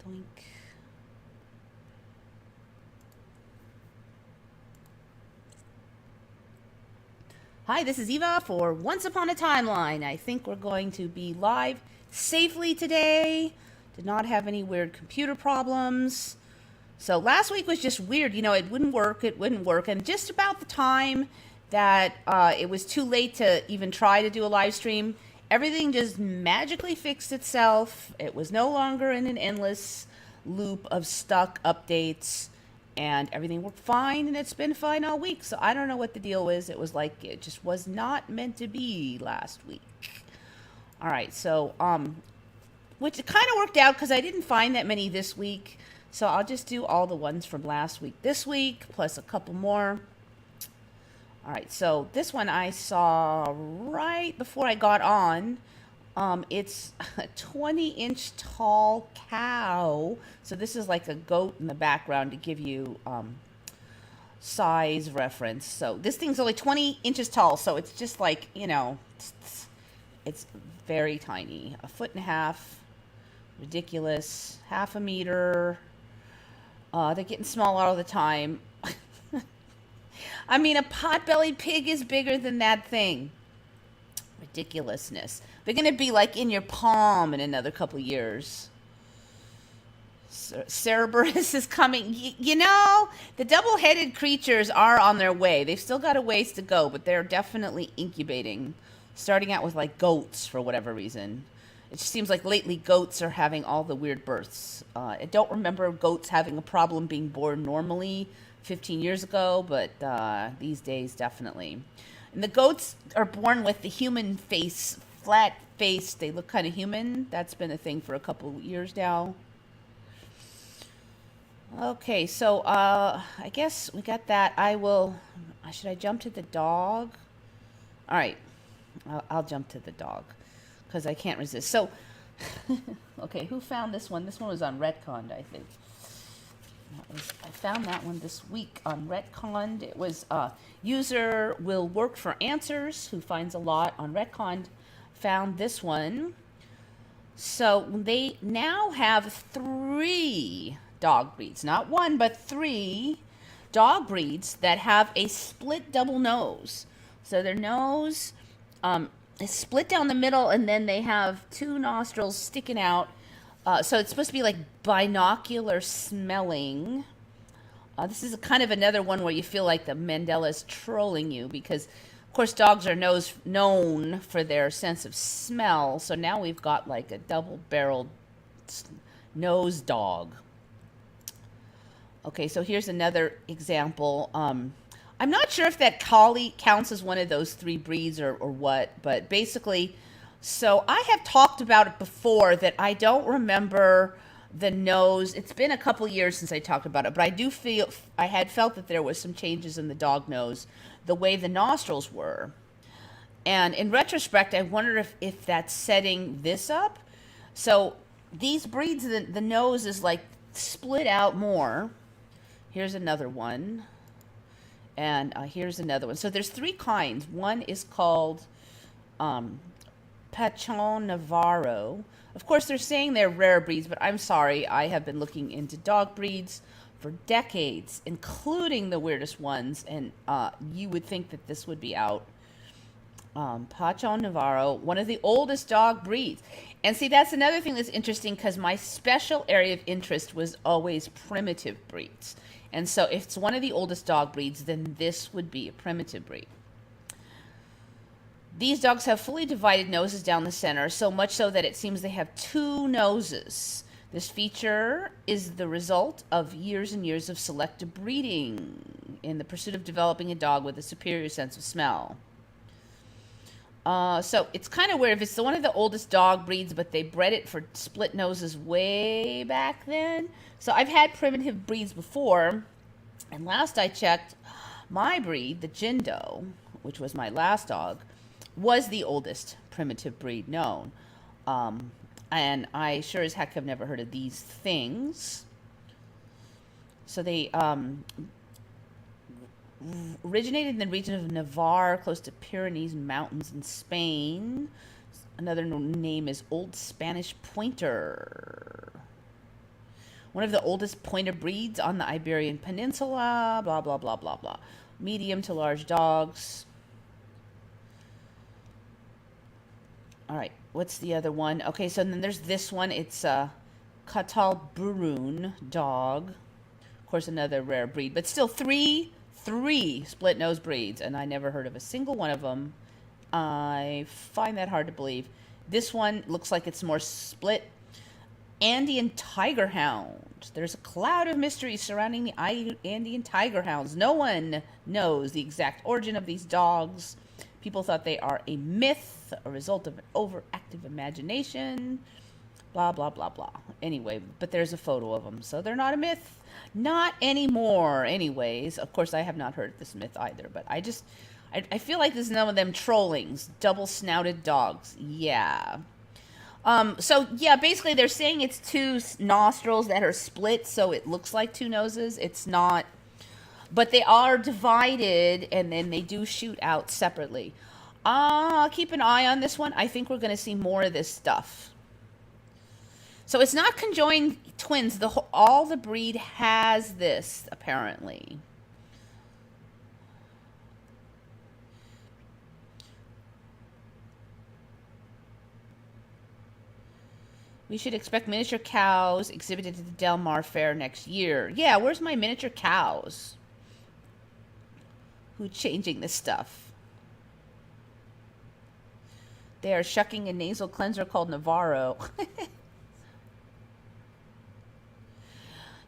Yoink. Hi, this is Eva for Once Upon a Timeline. I think we're going to be live safely today. Did not have any weird computer problems. So last week was just weird. You know, it wouldn't work. And just about the time that it was too late to even try to do a live stream, everything just magically fixed itself. It was no longer in an endless loop of stuck updates, and everything worked fine, and it's been fine all week. So I don't know what the deal was. It was like it just was not meant to be last week. All right, so which it kind of worked out because I didn't find that many this week. So I'll just do all the ones from last week this week, plus a couple more. All right, so this one I saw right before I got on. It's a 20-inch tall cow. So this is like a goat in the background to give you size reference. So this thing's only 20 inches tall, so it's just like, you know, it's very tiny. 1.5 feet. Ridiculous. 0.5 meter. They're getting smaller all the time. I mean, a pot-bellied pig is bigger than that thing. Ridiculousness. They're going to be like in your palm in another couple years. Cerberus is coming. You know, the double-headed creatures are on their way. They've still got a ways to go, but they're definitely incubating. Starting out with like goats for whatever reason. It just seems like lately goats are having all the weird births. I don't remember goats having a problem being born normally 15 years ago, but these days definitely. And the goats are born with the human face, flat face. They look kind of human. That's been a thing for a couple of years now. Okay, so I guess we got that. Should I jump to the dog? All right, I'll jump to the dog because I can't resist. So, okay, who found this one? This one was on Retconned, I think. I found that one this week on Retconned. It was user will work for answers, who finds a lot on Retconned, found this one. So they now have 3 dog breeds, not 1, but 3 dog breeds that have a split double nose. So their nose is split down the middle, and then they have 2 nostrils sticking out. So it's supposed to be like binocular smelling. This is kind of another one where you feel like the Mandela is trolling you because, of course, dogs are known for their sense of smell. So now we've got like a double-barreled nose dog. Okay, so here's another example. I'm not sure if that collie counts as one of those 3 breeds or what, but basically... So I have talked about it before that I don't remember the nose. It's been a couple years since I talked about it, but I had felt that there was some changes in the dog nose, the way the nostrils were. And in retrospect, I wonder if that's setting this up. So these breeds, the nose is like split out more. Here's another one. And here's another one. So there's 3 kinds. One is called... Pachon Navarro. Of course, they're saying they're rare breeds, but I'm sorry. I have been looking into dog breeds for decades, including the weirdest ones, and you would think that this would be out. Pachon Navarro, one of the oldest dog breeds. And see, that's another thing that's interesting because my special area of interest was always primitive breeds. And so if it's one of the oldest dog breeds, then this would be a primitive breed. These dogs have fully divided noses down the center, so much so that it seems they have 2 noses. This feature is the result of years and years of selective breeding in the pursuit of developing a dog with a superior sense of smell. So it's kind of weird if it's one of the oldest dog breeds, but they bred it for split noses way back then. So I've had primitive breeds before, and last I checked, my breed, the Jindo, which was my last dog, was the oldest primitive breed known. And I sure as heck have never heard of these things. So they originated in the region of Navarre, close to Pyrenees Mountains in Spain. Another name is Old Spanish Pointer. One of the oldest pointer breeds on the Iberian Peninsula, blah, blah, blah, blah, blah. Medium to large dogs. All right, what's the other one? Okay, so then there's this one. It's a Katal Burun dog. Of course, another rare breed, but still three split nose breeds, and I never heard of a single one of them. I find that hard to believe. This one looks like it's more split. Andean tiger hound. There's a cloud of mystery surrounding the Andean tiger hounds. No one knows the exact origin of these dogs. People thought they are a myth, a result of an overactive imagination, blah, blah, blah, blah. Anyway, but there's a photo of them, so they're not a myth. Not anymore. Anyways, of course, I have not heard this myth either, but I feel like this is none of them trollings. Double-snouted dogs. Yeah. So, yeah, basically they're saying it's two nostrils that are split, so it looks like two noses. It's not. But they are divided, and then they do shoot out separately. Keep an eye on this one. I think we're going to see more of this stuff. So it's not conjoined twins. All the breed has this, apparently. We should expect miniature cows exhibited at the Del Mar Fair next year. Yeah, where's my miniature cows? Who's changing this stuff? They are shucking a nasal cleanser called Navarro.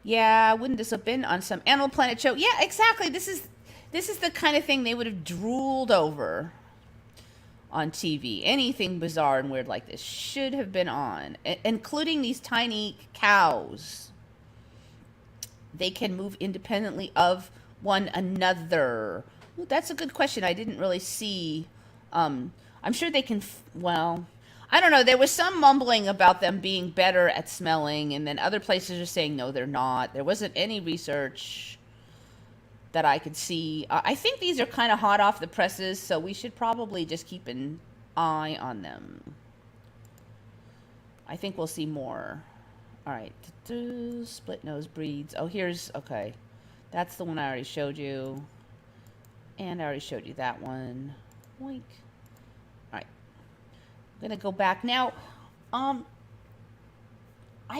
Yeah, wouldn't this have been on some Animal Planet show? Yeah, exactly. This is the kind of thing they would have drooled over on TV. Anything bizarre and weird like this should have been on, including these tiny cows. They can move independently of one another. Well, that's a good question. I didn't really see. I'm sure they can. Well, I don't know. There was some mumbling about them being better at smelling, and then other places are saying no, they're not. There wasn't any research that I could see. I think these are kind of hot off the presses, so we should probably just keep an eye on them. I think we'll see more. All right. Split nose breeds. Oh, okay. That's the one I already showed you. And I already showed you that one. Boink. All right. I'm going to go back. Now, I've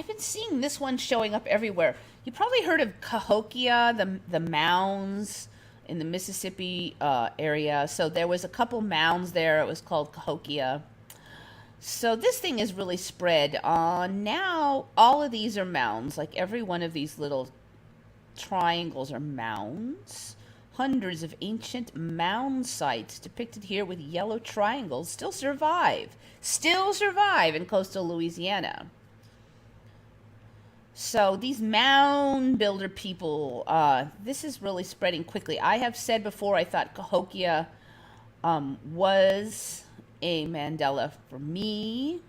been seeing this one showing up everywhere. You probably heard of Cohokia, the Mounds in the Mississippi area. So there was a couple mounds there. It was called Cohokia. So this thing is really spread. Now all of these are mounds. Like every one of these little triangles are mounds. Hundreds of ancient mound sites depicted here with yellow triangles still survive in coastal Louisiana. So these mound builder people, this is really spreading quickly. I have said before I thought Cohokia was a Mandela for me,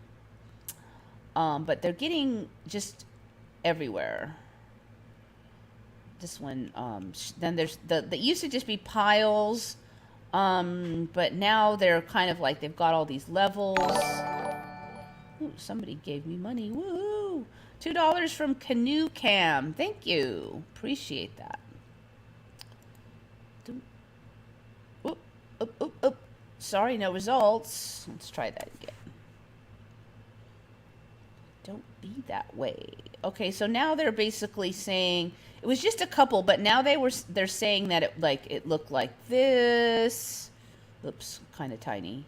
but they're getting just everywhere. This one, then there's they used to just be piles, but now they're kind of like they've got all these levels. Ooh, somebody gave me money. Woo! $2 from Canoe Cam. Thank you. Appreciate that. Oop, oop, oop, oop. Sorry, no results. Let's try that again. Don't be that way. Okay, so now they're basically saying it was just a couple, but now they're saying that it looked like this. Oops, kind of tiny.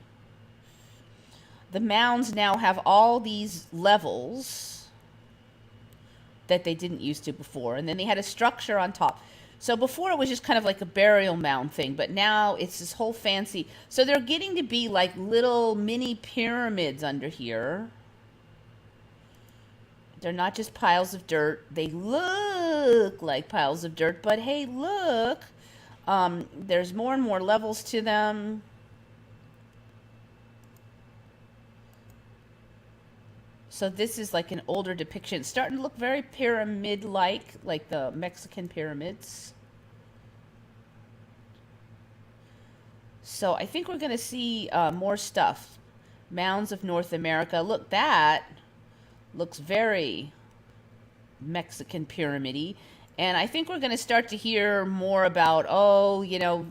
The mounds now have all these levels that they didn't used to before, and then they had a structure on top. So before it was just kind of like a burial mound thing, but now it's this whole fancy. So they're getting to be like little mini pyramids under here. They're not just piles of dirt. They look like piles of dirt, but hey, look, there's more and more levels to them. So this is like an older depiction. It's starting to look very pyramid-like, like the Mexican pyramids. So I think we're going to see more stuff. Mounds of North America. Look, that looks very Mexican pyramid. And I think we're going to start to hear more about, oh,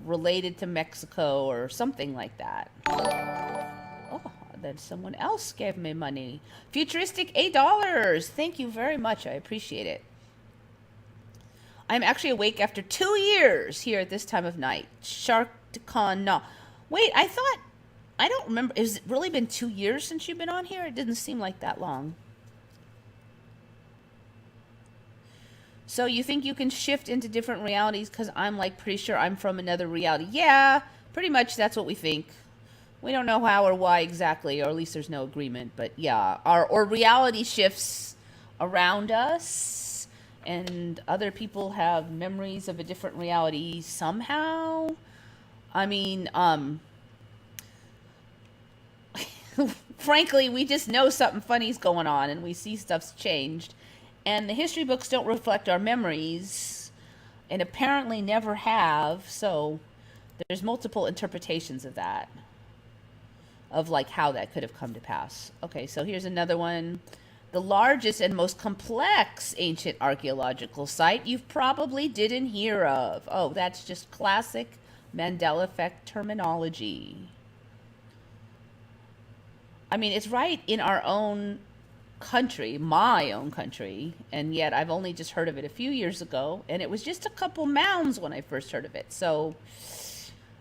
related to Mexico or something like that. Oh, then someone else gave me money. Futuristic $8. Thank you very much. I appreciate it. I'm actually awake after 2 years here at this time of night. Sharkticon, no. Wait, I don't remember. Has it really been 2 years since you've been on here? It didn't seem like that long. So you think you can shift into different realities? Because I'm like pretty sure I'm from another reality. Yeah, pretty much that's what we think. We don't know how or why exactly, or at least there's no agreement. But yeah, or reality shifts around us, and other people have memories of a different reality somehow. I mean, frankly, we just know something funny's going on, and we see stuff's changed. And the history books don't reflect our memories, and apparently never have, so there's multiple interpretations of that, of like how that could have come to pass. Okay, so here's another one. The largest and most complex ancient archaeological site you probably didn't hear of. Oh, that's just classic Mandela effect terminology. I mean, it's right in our own country, my own country, and yet I've only just heard of it a few years ago, and it was just a couple mounds when I first heard of it. So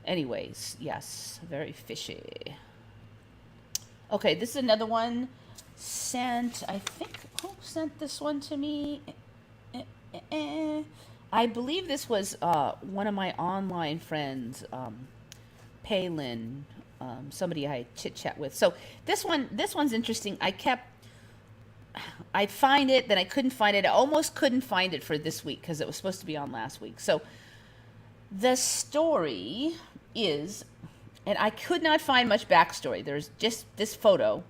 anyways, yes, very fishy. Okay, this is another one sent, I think, who sent this one to me? I believe this was one of my online friends, Palin, somebody I chit chat with. So this one's interesting. I'd find it, then I couldn't find it. I almost couldn't find it for this week because it was supposed to be on last week. So the story is, and I could not find much backstory. There's just this photo.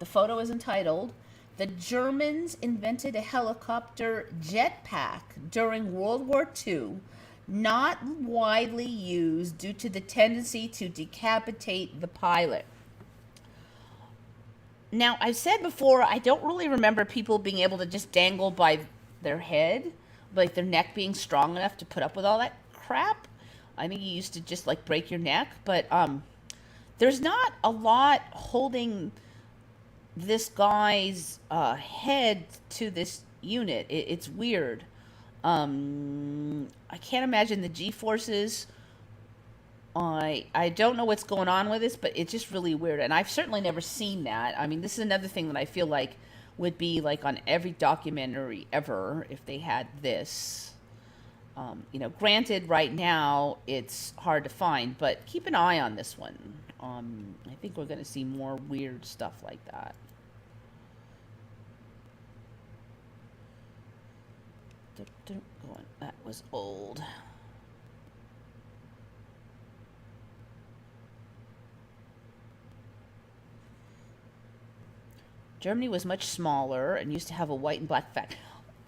The photo is entitled, "The Germans Invented a Helicopter Jetpack During World War II, Not Widely Used Due to the Tendency to Decapitate the Pilot." Now, I've said before, I don't really remember people being able to just dangle by their head, like their neck being strong enough to put up with all that crap. I think you used to just like break your neck, but there's not a lot holding this guy's head to this unit. It's weird. I can't imagine the G-forces. I don't know what's going on with this, but it's just really weird. And I've certainly never seen that. I mean, this is another thing that I feel like would be like on every documentary ever if they had this. Granted, right now it's hard to find, but keep an eye on this one. I think we're going to see more weird stuff like that. That was old. Germany was much smaller and used to have a white and black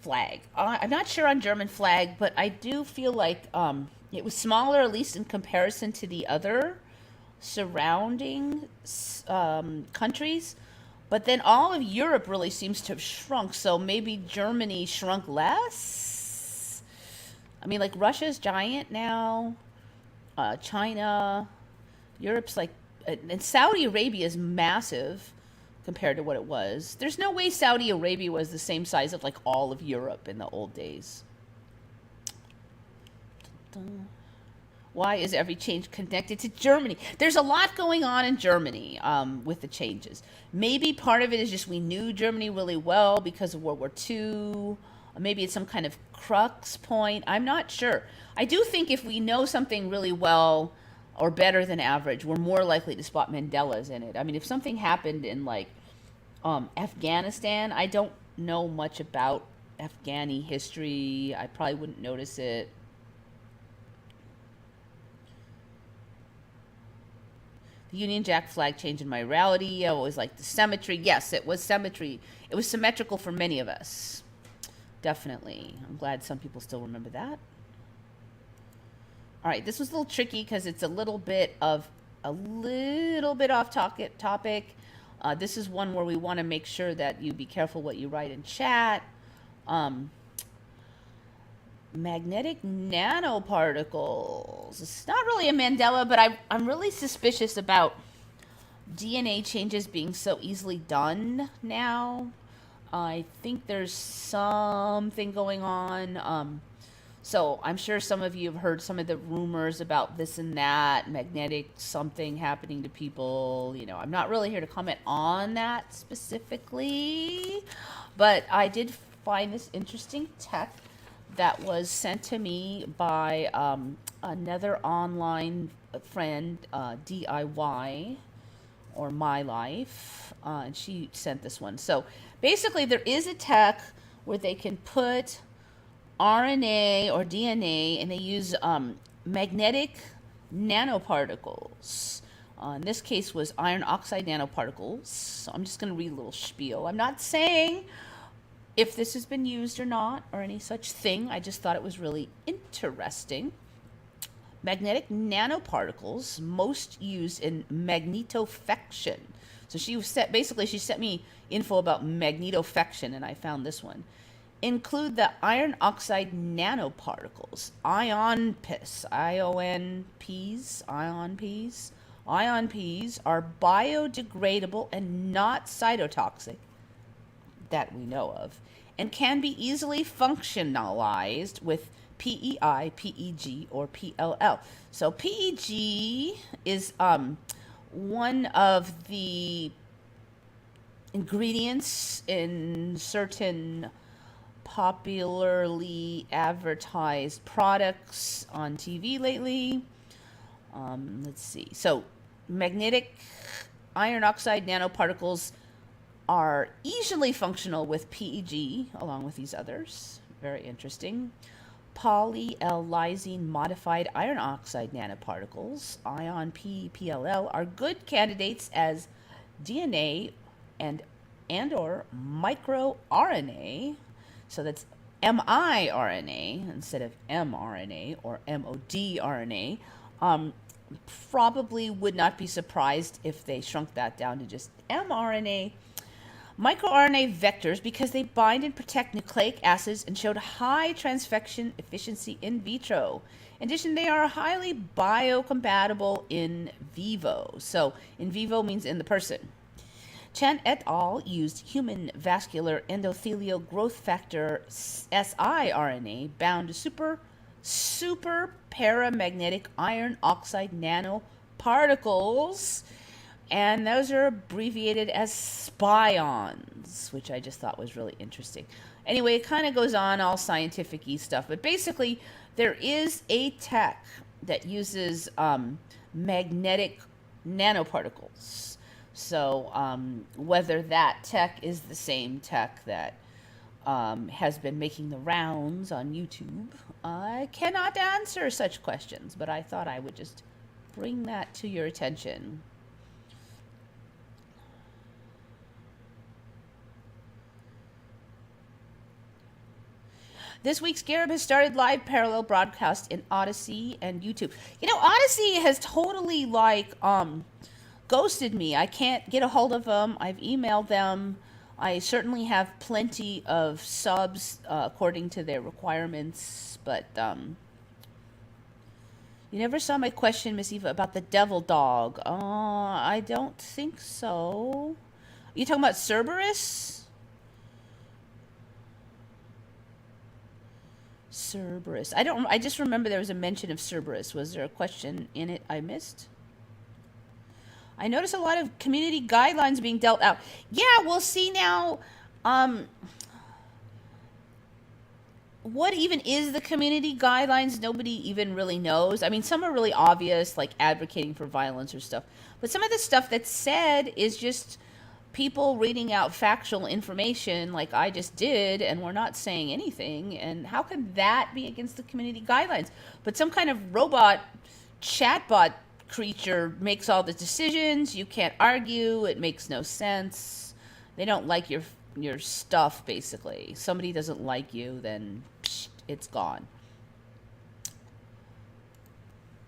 flag. I'm not sure on German flag, but I do feel like it was smaller, at least in comparison to the other surrounding countries. But then all of Europe really seems to have shrunk, so maybe Germany shrunk less? I mean, like Russia's giant now, China, Europe's like, and Saudi Arabia is massive compared to what it was. There's no way Saudi Arabia was the same size of like all of Europe in the old days. Why is every change connected to Germany? There's a lot going on in Germany with the changes. Maybe part of it is just we knew Germany really well because of World War II. Maybe it's some kind of crux point. I'm not sure. I do think if we know something really well or better than average, we're more likely to spot Mandelas in it. I mean, if something happened in like Afghanistan, I don't know much about Afghani history. I probably wouldn't notice it. The Union Jack flag changed in my reality. I always liked the symmetry. Yes, it was symmetry. It was symmetrical for many of us. Definitely. I'm glad some people still remember that. All right, this was a little tricky because it's a little bit off topic. This is one where we want to make sure that you be careful what you write in chat. Um, magnetic nanoparticles. It's not really a Mandela, but I'm really suspicious about DNA changes being so easily done now. I think there's something going on. So I'm sure some of you have heard some of the rumors about this and that, magnetic something happening to people. You know, I'm not really here to comment on that specifically, but I did find this interesting tech that was sent to me by another online friend, DIY or My Life, and she sent this one. So basically, there is a tech where they can put RNA or DNA, and they use magnetic nanoparticles. In this case, was iron oxide nanoparticles. So I'm just going to read a little spiel. I'm not saying if this has been used or not, or any such thing. I just thought it was really interesting. Magnetic nanoparticles, most used in magnetofection. So she sent me info about magnetofection, and I found this one. Include the iron oxide nanoparticles, ion Ps. Ion Ps are biodegradable and not cytotoxic that we know of, and can be easily functionalized with PEI, PEG, or PLL. So PEG is one of the ingredients in certain popularly advertised products on TV lately. Let's see. So magnetic iron oxide nanoparticles are easily functional with PEG, along with these others. Very interesting. Polyl-lysine modified iron oxide nanoparticles, ion P, PLL, are good candidates as DNA and or microRNA. So that's miRNA instead of mRNA or modRNA. Probably would not be surprised if they shrunk that down to just mRNA. MicroRNA vectors, because they bind and protect nucleic acids and showed high transfection efficiency in vitro. In addition, they are highly biocompatible in vivo. So in vivo means in the person. Chen et al. Used human vascular endothelial growth factor siRNA bound to super paramagnetic iron oxide nanoparticles, and those are abbreviated as SPIONs, which I just thought was really interesting. Anyway, it kind of goes on, all scientific-y stuff, but basically there is a tech that uses magnetic nanoparticles. So whether that tech is the same tech that has been making the rounds on YouTube, I cannot answer such questions, but I thought I would just bring that to your attention. This week's Garib has started live parallel broadcast in Odyssey and YouTube. You know, Odyssey has totally ghosted me. I can't get a hold of them. I've emailed them. I certainly have plenty of subs according to their requirements, but you never saw my question, Miss Eva, about the devil dog. I don't think so. Are you talking about Cerberus? Cerberus. I just remember there was a mention of Cerberus. Was there a question in it I missed? I noticed a lot of community guidelines being dealt out. Yeah, we'll see now. What even is the community guidelines? Nobody even really knows. I mean, some are really obvious, like advocating for violence or stuff. But some of the stuff that's said is just people reading out factual information like I just did, and we're not saying anything. And how could that be against the community guidelines? But some kind of robot, chatbot creature makes all the decisions. You can't argue. It makes no sense. They don't like your stuff, basically. Somebody doesn't like you, then psh, it's gone.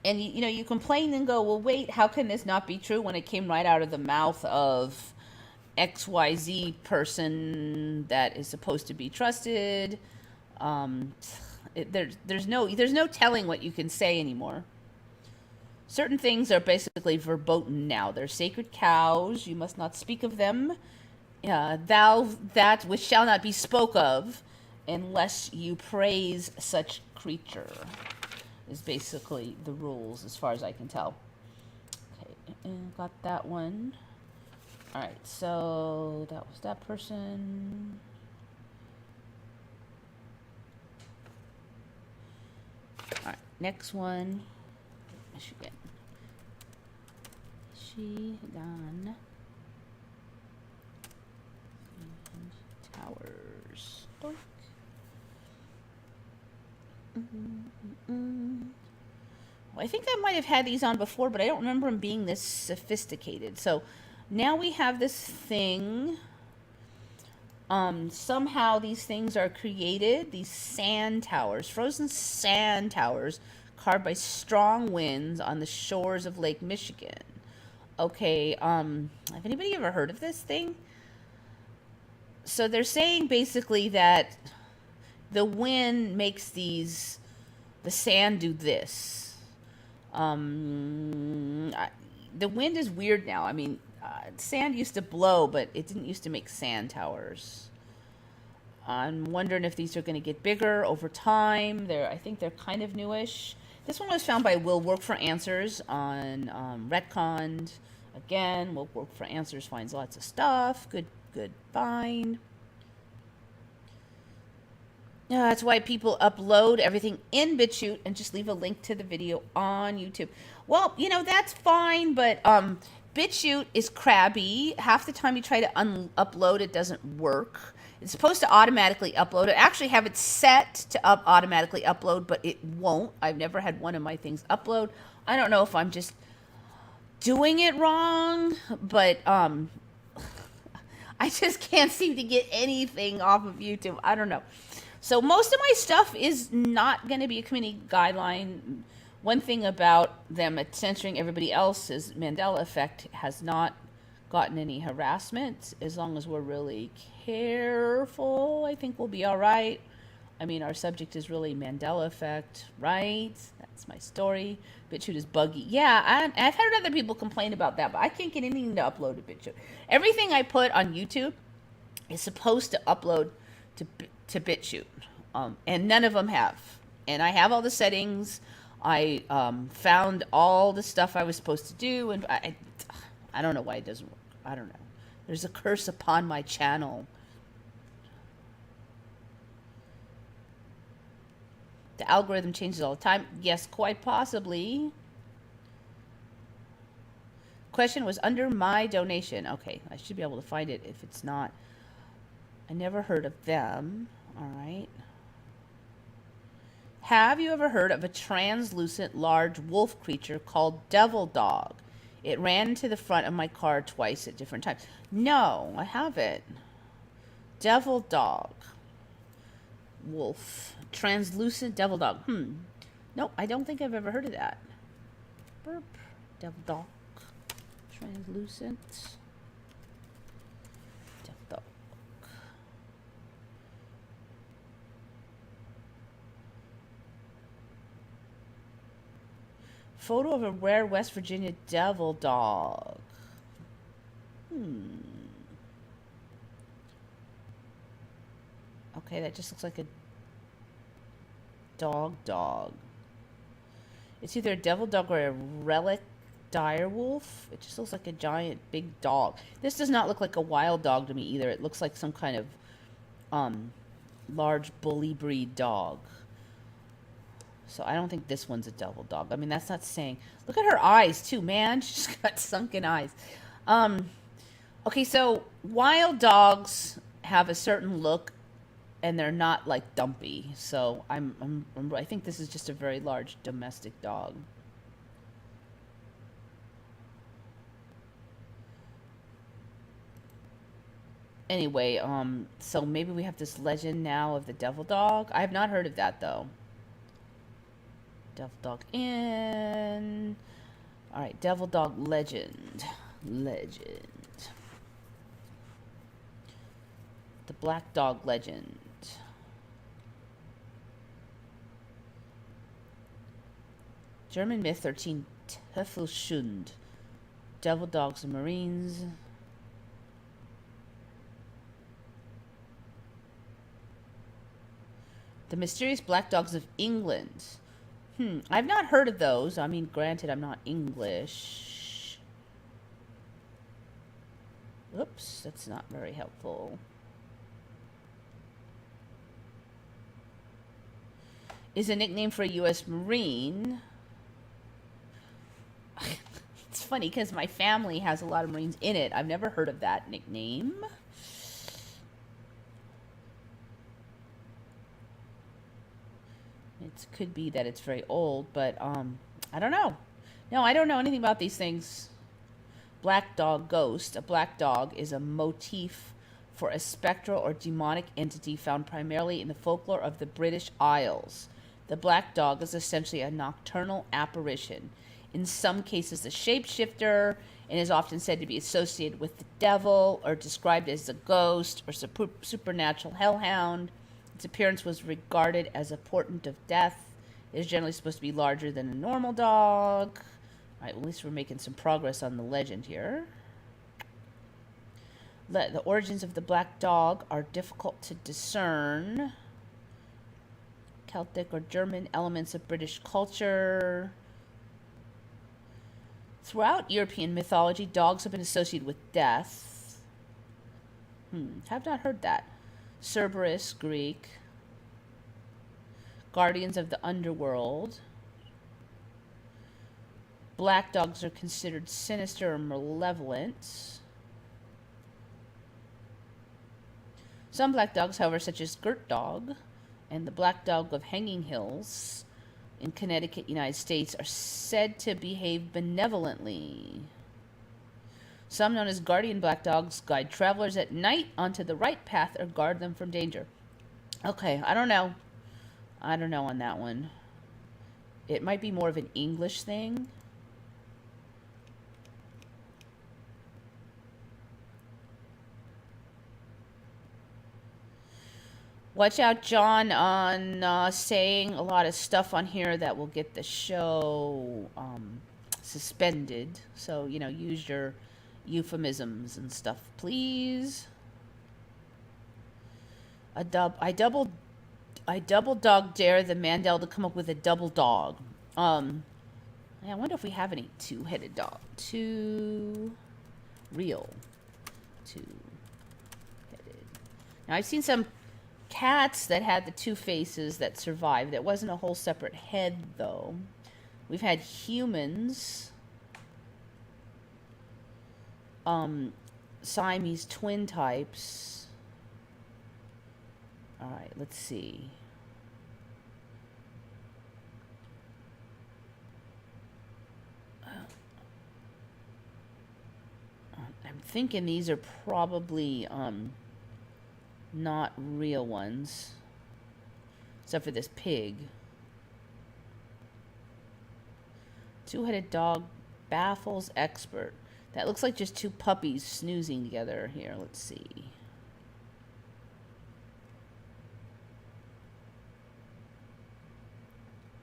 And you complain and go, well, wait, how can this not be true when it came right out of the mouth of XYZ person that is supposed to be trusted. There's no telling what you can say anymore. Certain things are basically verboten now. They're sacred cows. You must not speak of them. Thou that which shall not be spoke of, unless you praise such creature, is basically the rules as far as I can tell. Okay, got that one. All right, so that was that person. All right, next one. Michigan. She done. Towers. Doink. Well, I think I might have had these on before, but I don't remember them being this sophisticated. So now we have this thing. Somehow these things are created, these sand towers, frozen sand towers, carved by strong winds on the shores of Lake Michigan. Okay, have anybody ever heard of this thing? So they're saying basically that the wind makes the sand do this. The wind is weird now. I mean, sand used to blow, but it didn't used to make sand towers. I'm wondering if these are going to get bigger over time. I think they're kind of newish. This one was found by Will Work for Answers on Retconned. Again, Will Work for Answers finds lots of stuff. Good find. That's why people upload everything in BitChute and just leave a link to the video on YouTube. Well, that's fine, but BitChute is crabby. Half the time you try to upload, it doesn't work. It's supposed to automatically upload. I actually have it set to automatically upload, but it won't. I've never had one of my things upload. I don't know if I'm just doing it wrong, but I just can't seem to get anything off of YouTube. I don't know. So most of my stuff is not going to be a community guideline. One thing about them censoring everybody else is Mandela effect has not gotten any harassment. As long as we're really careful, I think we'll be all right. I mean, our subject is really Mandela effect, right? That's my story. BitChute is buggy. Yeah, I've heard other people complain about that, but I can't get anything to upload to BitChute. Everything I put on YouTube is supposed to upload to BitChute, and none of them have. And I have all the settings. I found all the stuff I was supposed to do, and I don't know why it doesn't work. I don't know. There's a curse upon my channel. The algorithm changes all the time. Yes, quite possibly. Question was under my donation. Okay, I should be able to find it if it's not. I never heard of them. All right. Have you ever heard of a translucent large wolf creature called Devil Dog? It ran into the front of my car twice at different times. No, I haven't. Devil Dog. Wolf. Translucent Devil Dog. Nope, I don't think I've ever heard of that. Burp. Devil Dog. Translucent. Devil Dog. Photo of a rare West Virginia devil dog. Okay, that just looks like a dog. It's either a devil dog or a relic dire wolf. It just looks like a giant big dog. This does not look like a wild dog to me either. It looks like some kind of large bully breed dog. So I don't think this one's a devil dog. I mean, that's not saying. Look at her eyes too, man. She's got sunken eyes. Okay, so wild dogs have a certain look, and they're not like dumpy. So I think this is just a very large domestic dog. Anyway, so maybe we have this legend now of the devil dog. I have not heard of that though. Devil Dog in. All right, Devil Dog legend. The Black Dog legend. German myth 13, Teufelsschund. Devil dogs and Marines. The mysterious black dogs of England. I've not heard of those. I mean, granted, I'm not English. Oops, that's not very helpful. Is a nickname for a U.S. Marine. It's funny because my family has a lot of Marines in it. I've never heard of that nickname. It could be that it's very old, but I don't know. No, I don't know anything about these things. Black dog ghost. A black dog is a motif for a spectral or demonic entity found primarily in the folklore of the British Isles. The black dog is essentially a nocturnal apparition, in some cases a shapeshifter, and is often said to be associated with the devil or described as a ghost or supernatural hellhound. Its appearance was regarded as a portent of death. It is generally supposed to be larger than a normal dog. All right, well, at least we're making some progress on the legend here. The origins of the black dog are difficult to discern. Celtic or German elements of British culture. Throughout European mythology, dogs have been associated with death. Have not heard that. Cerberus, Greek. Guardians of the underworld. Black dogs are considered sinister or malevolent. Some black dogs, however, such as Gert Dog and the Black Dog of Hanging Hills in Connecticut, United States, are said to behave benevolently. Some, known as guardian black dogs, guide travelers at night onto the right path or guard them from danger. Okay, I don't know. I don't know on that one. It might be more of an English thing. Watch out, John, on saying a lot of stuff on here that will get the show suspended. So, you know, use your euphemisms and stuff, please. I double dog dare the Mandela to come up with a double dog. I wonder if we have any two-headed dog. Two-headed. Now, I've seen some cats that had the two faces that survived. That wasn't a whole separate head, though. We've had humans. Siamese twin types. All right, let's see. I'm thinking these are probably not real ones, except for this pig. Two-headed dog baffles expert. That looks like just two puppies snoozing together here. Let's see.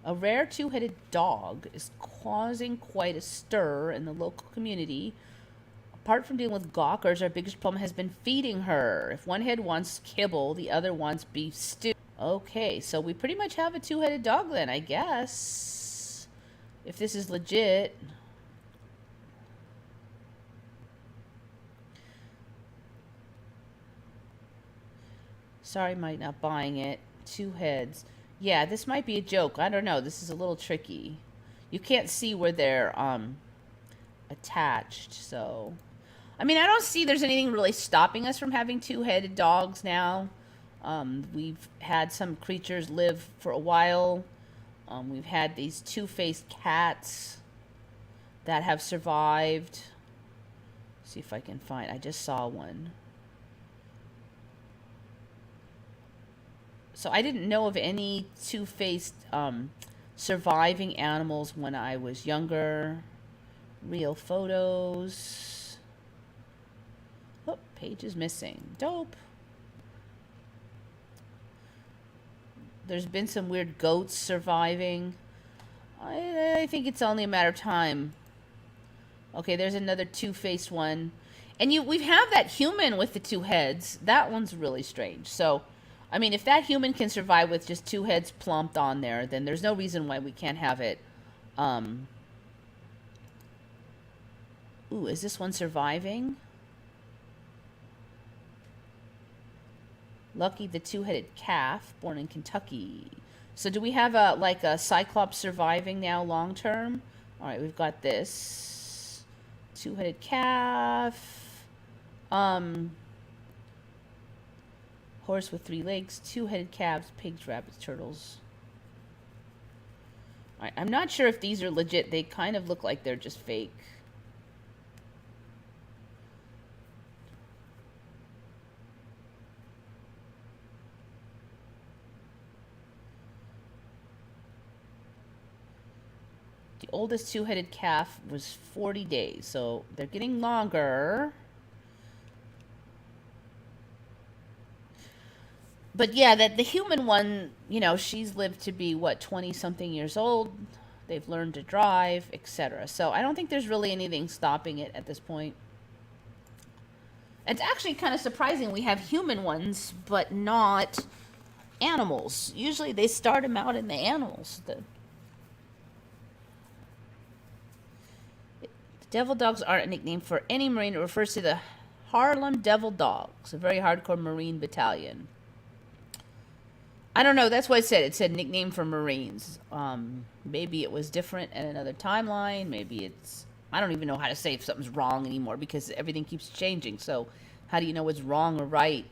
A rare two-headed dog is causing quite a stir in the local community. Apart from dealing with gawkers, our biggest problem has been feeding her. If one head wants kibble, the other wants beef stew. Okay, so we pretty much have a two-headed dog then, I guess. If this is legit. Sorry, Mike, not buying it. Two heads. Yeah, this might be a joke. I don't know. This is a little tricky. You can't see where they're attached, so... I mean, I don't see there's anything really stopping us from having two-headed dogs now. We've had some creatures live for a while. We've had these two-faced cats that have survived. See if I can find... I just saw one. So I didn't know of any two-faced surviving animals when I was younger. Real photos. Oh, page is missing. Dope. There's been some weird goats surviving. I think it's only a matter of time. Okay, there's another two-faced one. And we have that human with the two heads. That one's really strange. So, I mean, if that human can survive with just two heads plumped on there, then there's no reason why we can't have it. Ooh, is this one surviving? Lucky the two-headed calf, born in Kentucky. So do we have a cyclops surviving now long term? All right, we've got this two-headed calf, horse with 3 legs, two-headed calves, pigs, rabbits, turtles. All right, I'm not sure if these are legit. They kind of look like they're just fake. Oldest two-headed calf was 40 days, so they're getting longer. But yeah, that the human one, you know, she's lived to be what, 20 something years old. They've learned to drive, etc. So I don't think there's really anything stopping it at this point. It's actually kind of surprising we have human ones but not animals. Usually they start them out in the animals. Devil dogs aren't a nickname for any Marine. It refers to the Harlem Devil Dogs, a very hardcore Marine battalion. I don't know. That's what it said. It said nickname for Marines. Maybe it was different in another timeline. Maybe it's... I don't even know how to say if something's wrong anymore because everything keeps changing. So how do you know what's wrong or right?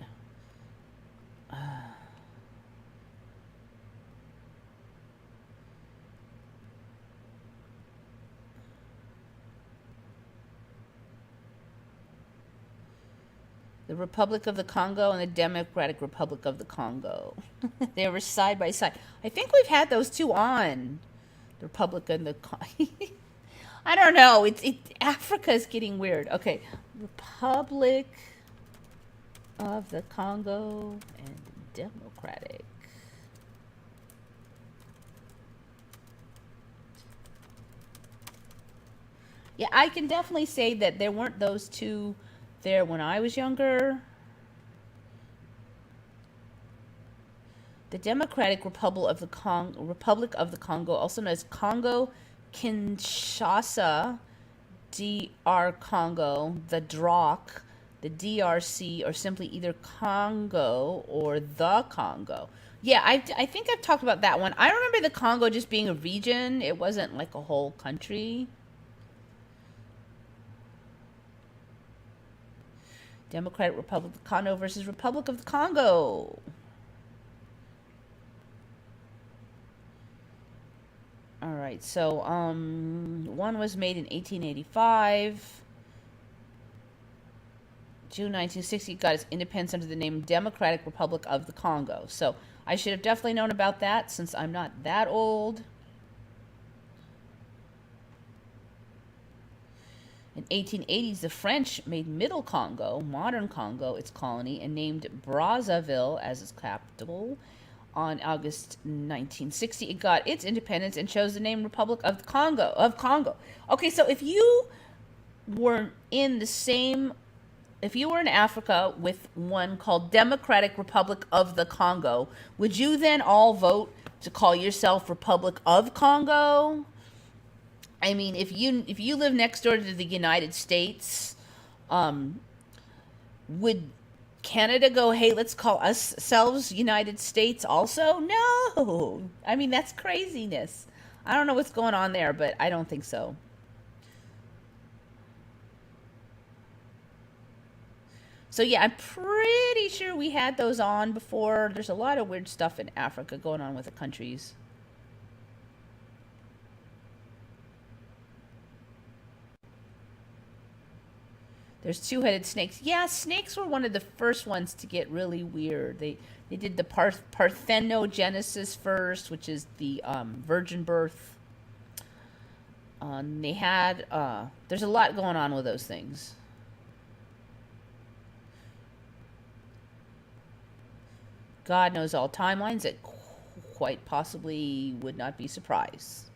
The Republic of the Congo and the Democratic Republic of the Congo. They were side by side. I think we've had those two on. The Republic and the... I don't know. Africa is getting weird. Okay. Republic of the Congo and Democratic. Yeah, I can definitely say that there weren't those two there when I was younger. The Democratic Republic of the Congo, also known as Congo Kinshasa, DR Congo, the DROC, the DRC, or simply either Congo or the Congo. Yeah, I think I've talked about that one. I remember the Congo just being a region. It wasn't like a whole country. Democratic Republic of the Congo versus Republic of the Congo. All right, so one was made in 1885. June 1960 got its independence under the name Democratic Republic of the Congo. So I should have definitely known about that since I'm not that old. In 1880s, the French made Middle Congo, modern Congo, its colony, and named Brazzaville as its capital. On August 1960, it got its independence and chose the name Republic of the Congo. Okay, so if you were in Africa with one called Democratic Republic of the Congo, would you then all vote to call yourself Republic of Congo? I mean, if you live next door to the United States, would Canada go, hey, let's call ourselves United States also? No. I mean, that's craziness. I don't know what's going on there, but I don't think so. So yeah, I'm pretty sure we had those on before. There's a lot of weird stuff in Africa going on with the countries. There's two-headed snakes. Yeah, snakes were one of the first ones to get really weird. They did the parthenogenesis first, which is the virgin birth. They had there's a lot going on with those things. God knows all timelines at quite possibly would not be surprised.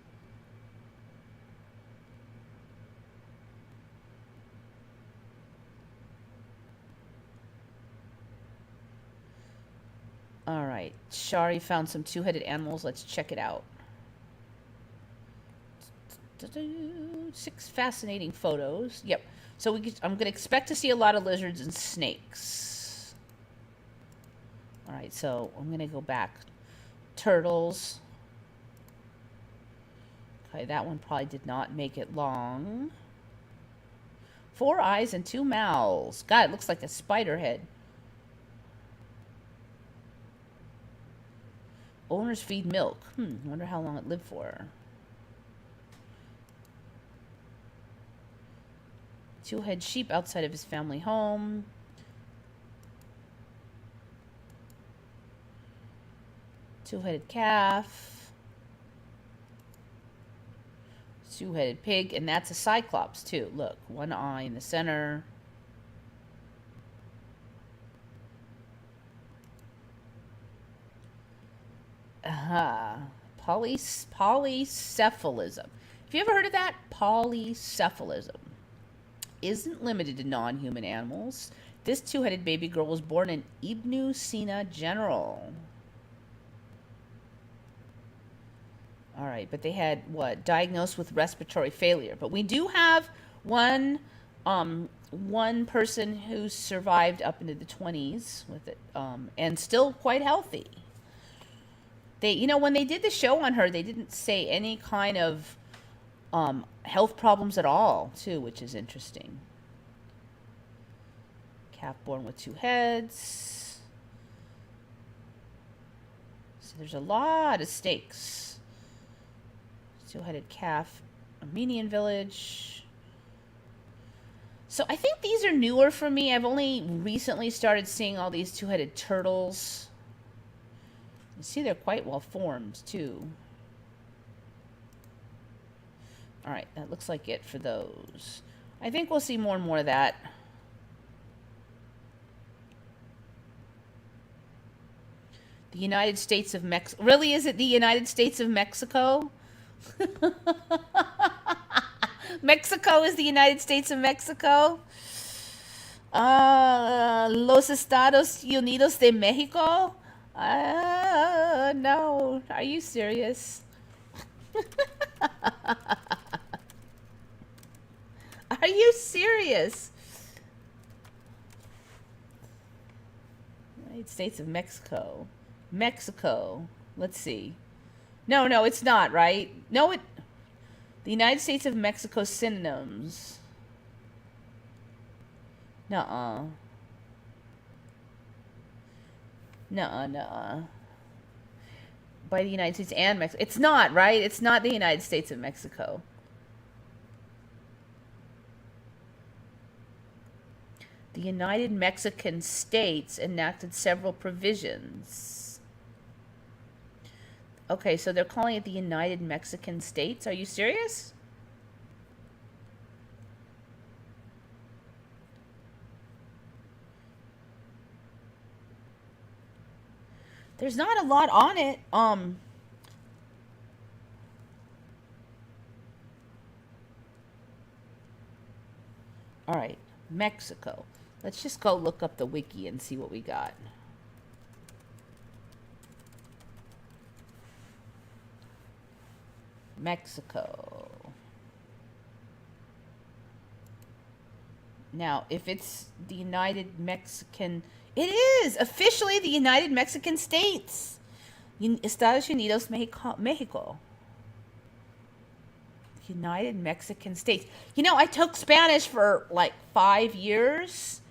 All right, Shari found some two-headed animals. Let's check it out. 6 fascinating photos. Yep. So I'm going to expect to see a lot of lizards and snakes. All right, so I'm going to go back. Turtles. Okay, that one probably did not make it long. 4 eyes and 2 mouths. God, it looks like a spider head. Owners feed milk. Wonder how long it lived for. 2-head sheep outside of his family home. Two-headed calf. 2-headed pig, and that's a cyclops too. Look, 1 eye in the center. Polycephalism. Have you ever heard of that? Polycephalism isn't limited to non-human animals. This 2-headed baby girl was born in Ibnu Sina General. All right, but they had what? Diagnosed with respiratory failure. But we do have one person who survived up into the 20s with it, and still quite healthy. They, when they did the show on her, they didn't say any kind of health problems at all, too, which is interesting. Calf born with 2 heads. So there's a lot of stakes. 2-headed calf, Armenian village. So I think these are newer for me. I've only recently started seeing all these 2-headed turtles. You see, they're quite well formed, too. All right, that looks like it for those. I think we'll see more and more of that. The United States of Mexico. Really, is it the United States of Mexico? Mexico is the United States of Mexico. Los Estados Unidos de Mexico. No. Are you serious? Are you serious? United States of Mexico. Mexico. Let's see. No, it's not, right? No, the United States of Mexico synonyms. Nuh-uh. Nuh-uh. By the United States and Mexico. It's not, right? It's not the United States of Mexico. The United Mexican States enacted several provisions. Okay, so they're calling it the United Mexican States. Are you serious? There's not a lot on it. All right, Mexico. Let's just go look up the wiki and see what we got. Mexico. Now, if it's the United Mexican... It is officially the United Mexican States. Estados Unidos, Mexico. United Mexican States. I took Spanish for like 5 years.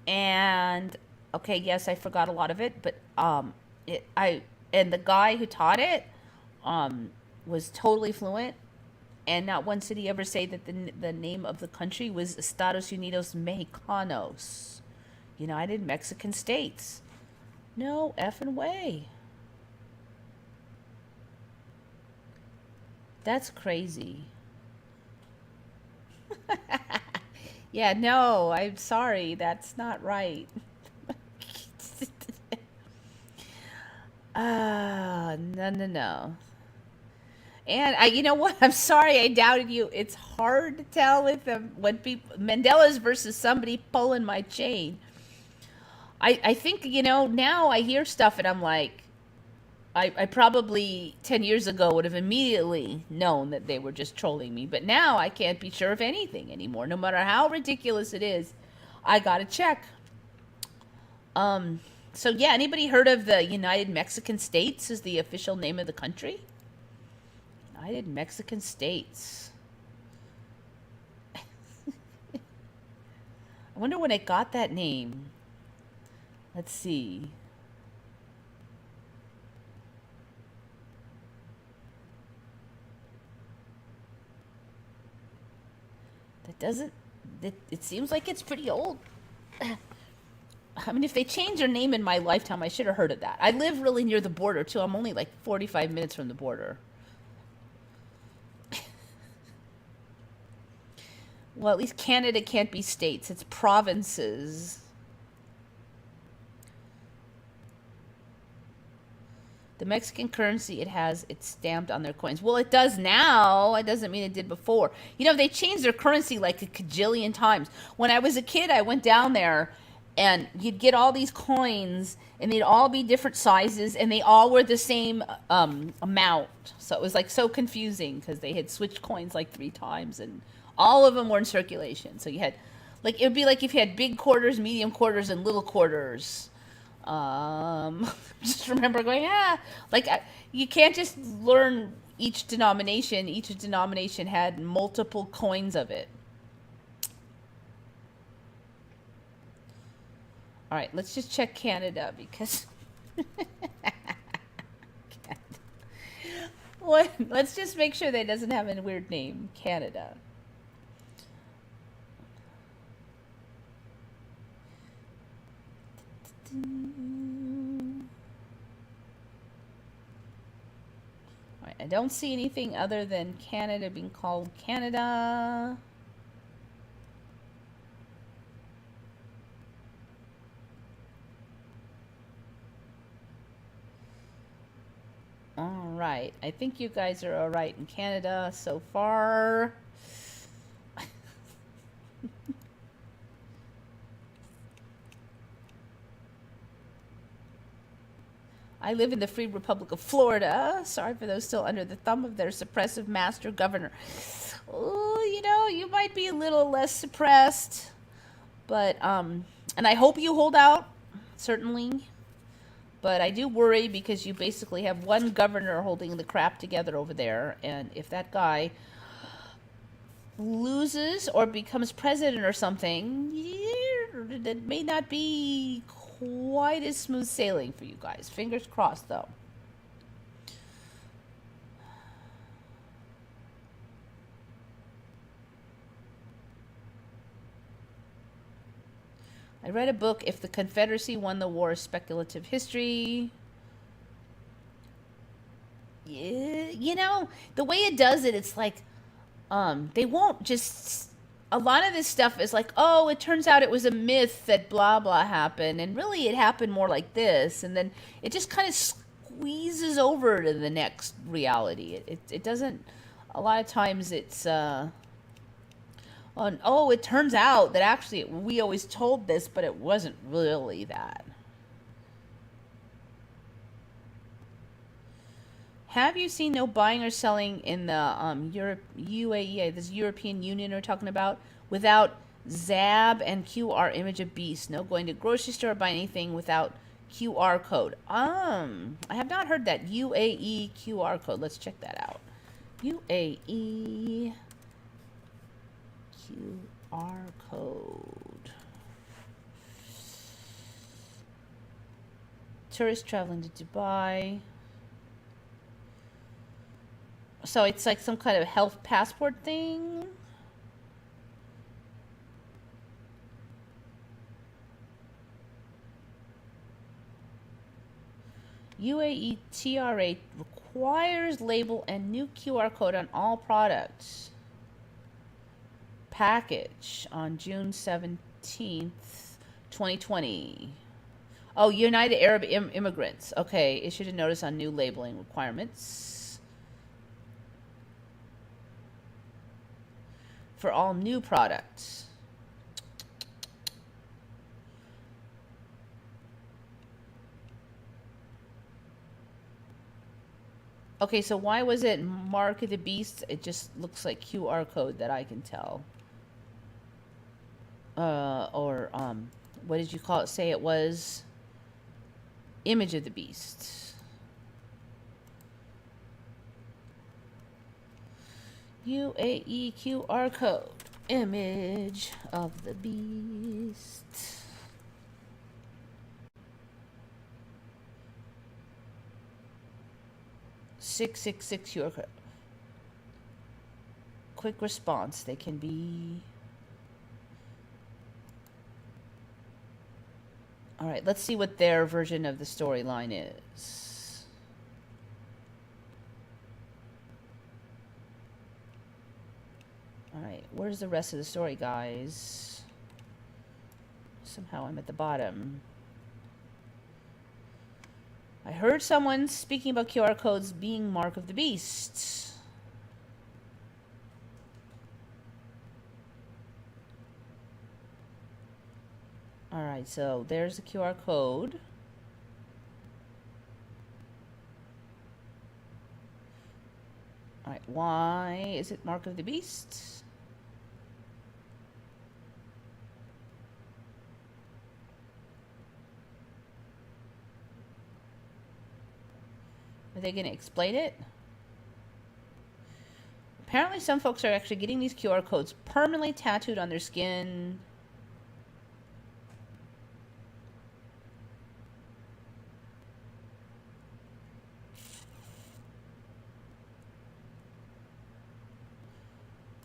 And, okay, yes, I forgot a lot of it. But and the guy who taught it was totally fluent. And not once did he ever say that the name of the country was Estados Unidos Mexicanos. United Mexican States. No effing way. That's crazy. Yeah, no, I'm sorry. That's not right. No, no, no. And you know what? I'm sorry I doubted you. It's hard to tell if when people Mandela's versus somebody pulling my chain. I think now I hear stuff and I'm like, I probably 10 years ago would have immediately known that they were just trolling me, but now I can't be sure of anything anymore. No matter how ridiculous it is, I gotta check. So yeah, anybody heard of the United Mexican States as the official name of the country? United Mexican States. I wonder when it got that name. Let's see. That doesn't. It seems like it's pretty old. I mean, if they change their name in my lifetime, I should have heard of that. I live really near the border, too. I'm only like 45 minutes from the border. Well, at least Canada can't be states, it's provinces. The Mexican currency, it's stamped on their coins. Well, it does now. It doesn't mean it did before. They changed their currency like a cajillion times. When I was a kid, I went down there and you'd get all these coins and they'd all be different sizes and they all were the same amount. So it was like so confusing because they had switched coins like 3 times and all of them were in circulation. So you had, like, it would be like if you had big quarters, medium quarters, and little quarters. Just remember going, like, you can't just learn each denomination. Each denomination had multiple coins of it. All right, let's just check Canada because what? Let's just make sure that it doesn't have a weird name. Canada. All right, I don't see anything other than Canada being called Canada. All right, I think you guys are all right in Canada so far. I live in the Free Republic of Florida. Sorry for those still under the thumb of their suppressive master governor. Oh, you might be a little less suppressed, but and I hope you hold out, certainly. But I do worry because you basically have one governor holding the crap together over there, and if that guy loses or becomes president or something, that may not be quite as smooth sailing for you guys. Fingers crossed, though. I read a book, If the Confederacy Won the War, Speculative History. Yeah, the way it does it, it's like, they won't just, a lot of this stuff is like, oh, it turns out it was a myth that blah, blah happened, and really it happened more like this, and then it just kind of squeezes over to the next reality. It doesn't, a lot of times it's, oh, it turns out that actually we always told this, but it wasn't really that. Have you seen no buying or selling in the UAE, this European Union we're talking about, without ZAB and QR image of beast? No going to grocery store or buy anything without QR code. I have not heard that. UAE QR code. Let's check that out. UAE QR code. Tourists traveling to Dubai. So it's like some kind of health passport thing. UAE TRA requires label and new QR code on all products. Package on June 17th, 2020. Oh, United Arab Immigrants. Okay, issued a notice on new labeling requirements for all new products. Okay, so why was it Mark of the Beast? It just looks like QR code that I can tell. What did you call it? Say it was Image of the Beast. UAE QR code. Image of the Beast. $666 QR code. Quick response. They can be. All right, let's see what their version of the storyline is. All right, where's the rest of the story, guys? Somehow I'm at the bottom. I heard someone speaking about QR codes being Mark of the Beast. All right, so there's the QR code. All right, why is it Mark of the Beast? Are they going to explain it? Apparently some folks are actually getting these QR codes permanently tattooed on their skin.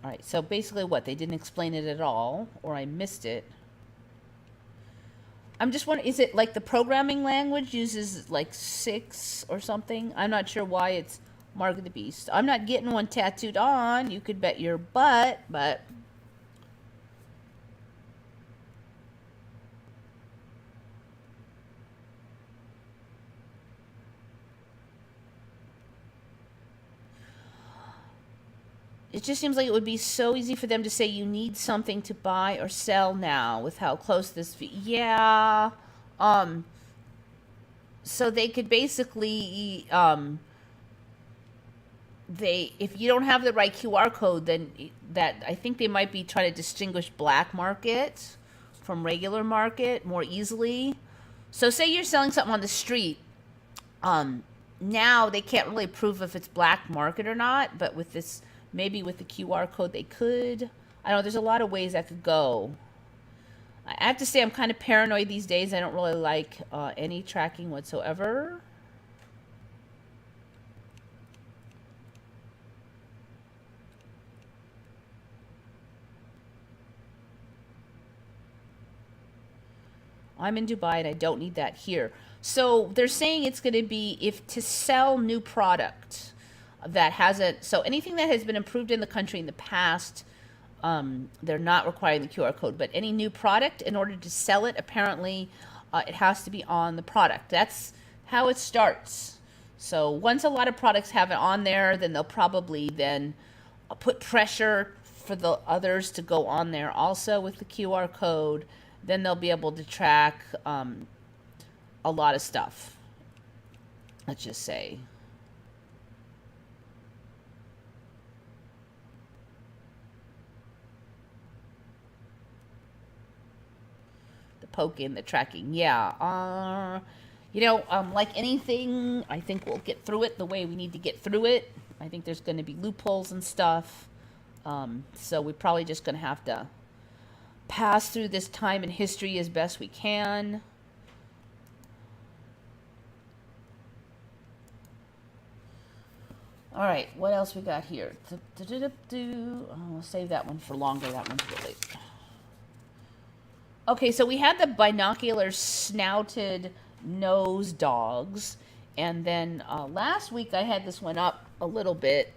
All right, so basically what? They didn't explain it at all, or I missed it. I'm just wondering, is it like the programming language uses like 6 or something? I'm not sure why it's Mark of the Beast. I'm not getting one tattooed on, you could bet your butt, but... It just seems like it would be so easy for them to say you need something to buy or sell now with how close this... Yeah. So they could basically... if you don't have the right QR code, then I think they might be trying to distinguish black market from regular market more easily. So say you're selling something on the street. Now they can't really prove if it's black market or not, but with this... Maybe with the QR code they could. I don't know, there's a lot of ways that could go. I have to say I'm kind of paranoid these days. I don't really like any tracking whatsoever. I'm in Dubai and I don't need that here. So they're saying it's going to be if to sell new product that hasn't, so anything that has been approved in the country in the past, they're not requiring the QR code, but any new product, in order to sell it, apparently it has to be on the product. That's how it starts. So once a lot of products have it on there, then they'll probably then put pressure for the others to go on there also with the QR code. Then they'll be able to track a lot of stuff, let's just say. Poking, the tracking, yeah. Like anything, I think we'll get through it the way we need to get through it. I think there's going to be loopholes and stuff. So we're probably just going to have to pass through this time in history as best we can. All right, what else we got here? I'll save that one for longer. That one's really... Okay, so we had the binocular snouted nose dogs. And then last week I had this one up a little bit.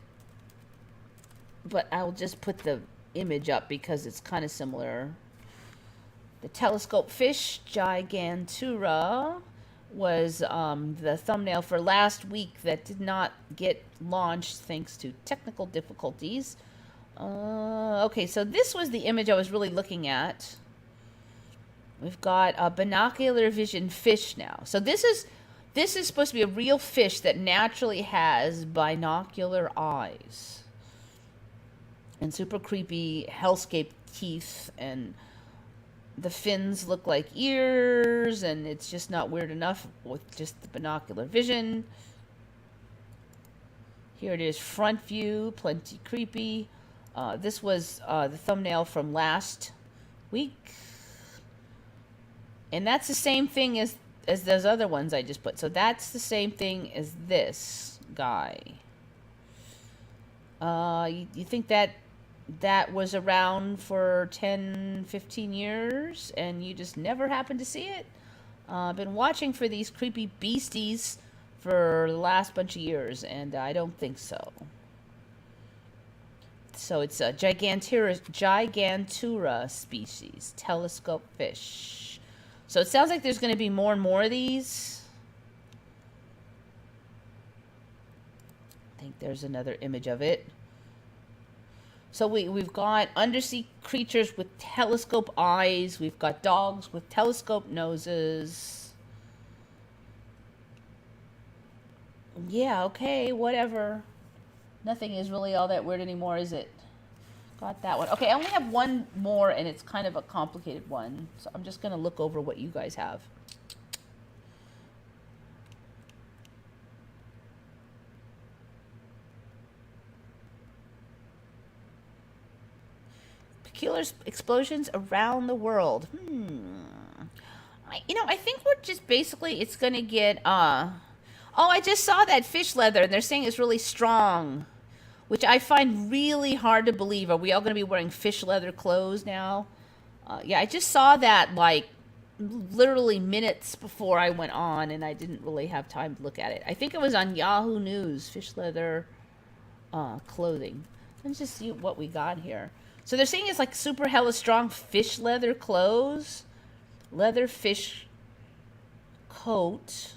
But I'll just put the image up because it's kind of similar. The telescope fish, Gigantura, was the thumbnail for last week that did not get launched thanks to technical difficulties. Okay, so this was the image I was really looking at. We've got a binocular vision fish now. So this is supposed to be a real fish that naturally has binocular eyes. And super creepy hellscape teeth, and the fins look like ears, and it's just not weird enough with just the binocular vision. Here it is, front view, plenty creepy. This was the thumbnail from last week. And that's the same thing as those other ones I just put. So that's the same thing as this guy. You think that was around for 10, 15 years and you just never happened to see it? I've been watching for these creepy beasties for the last bunch of years, and I don't think so. So it's a Gigantura species, telescope fish. So it sounds like there's going to be more and more of these. I think there's another image of it. So we've got undersea creatures with telescope eyes. We've got dogs with telescope noses. Yeah, okay, whatever. Nothing is really all that weird anymore, is it? Got that one. Okay, I only have one more, and it's kind of a complicated one. So I'm just going to look over what you guys have. Peculiar explosions around the world. I think we're just basically, it's going to get, oh, I just saw that fish leather, and they're saying it's really strong, which I find really hard to believe. Are we all going to be wearing fish leather clothes now? Yeah, I just saw that, like, literally minutes before I went on, and I didn't really have time to look at it. I think it was on Yahoo News, fish leather clothing. Let's just see what we got here. So they're saying it's like super hella strong fish leather clothes. Leather fish coat.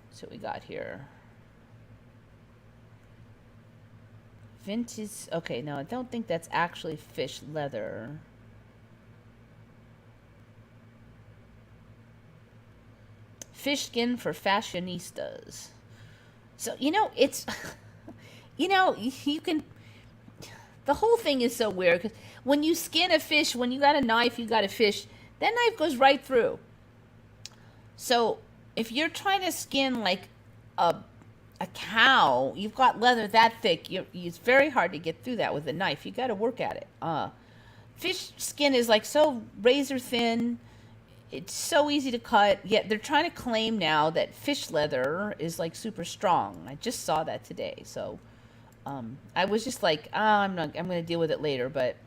That's what we got here. Vintage. Okay, no, I don't think that's actually fish leather. Fish skin for fashionistas. So, it's, you can, the whole thing is so weird, because when you skin a fish, when you got a knife, you got a fish, that knife goes right through. So if you're trying to skin like a cow, you've got leather that thick, it's very hard to get through that with a knife. You got to work at it. Fish skin is like so razor thin. It's so easy to cut, yet they're trying to claim now that fish leather is like super strong. I just saw that today. So I was just like, I'm going to deal with it later, but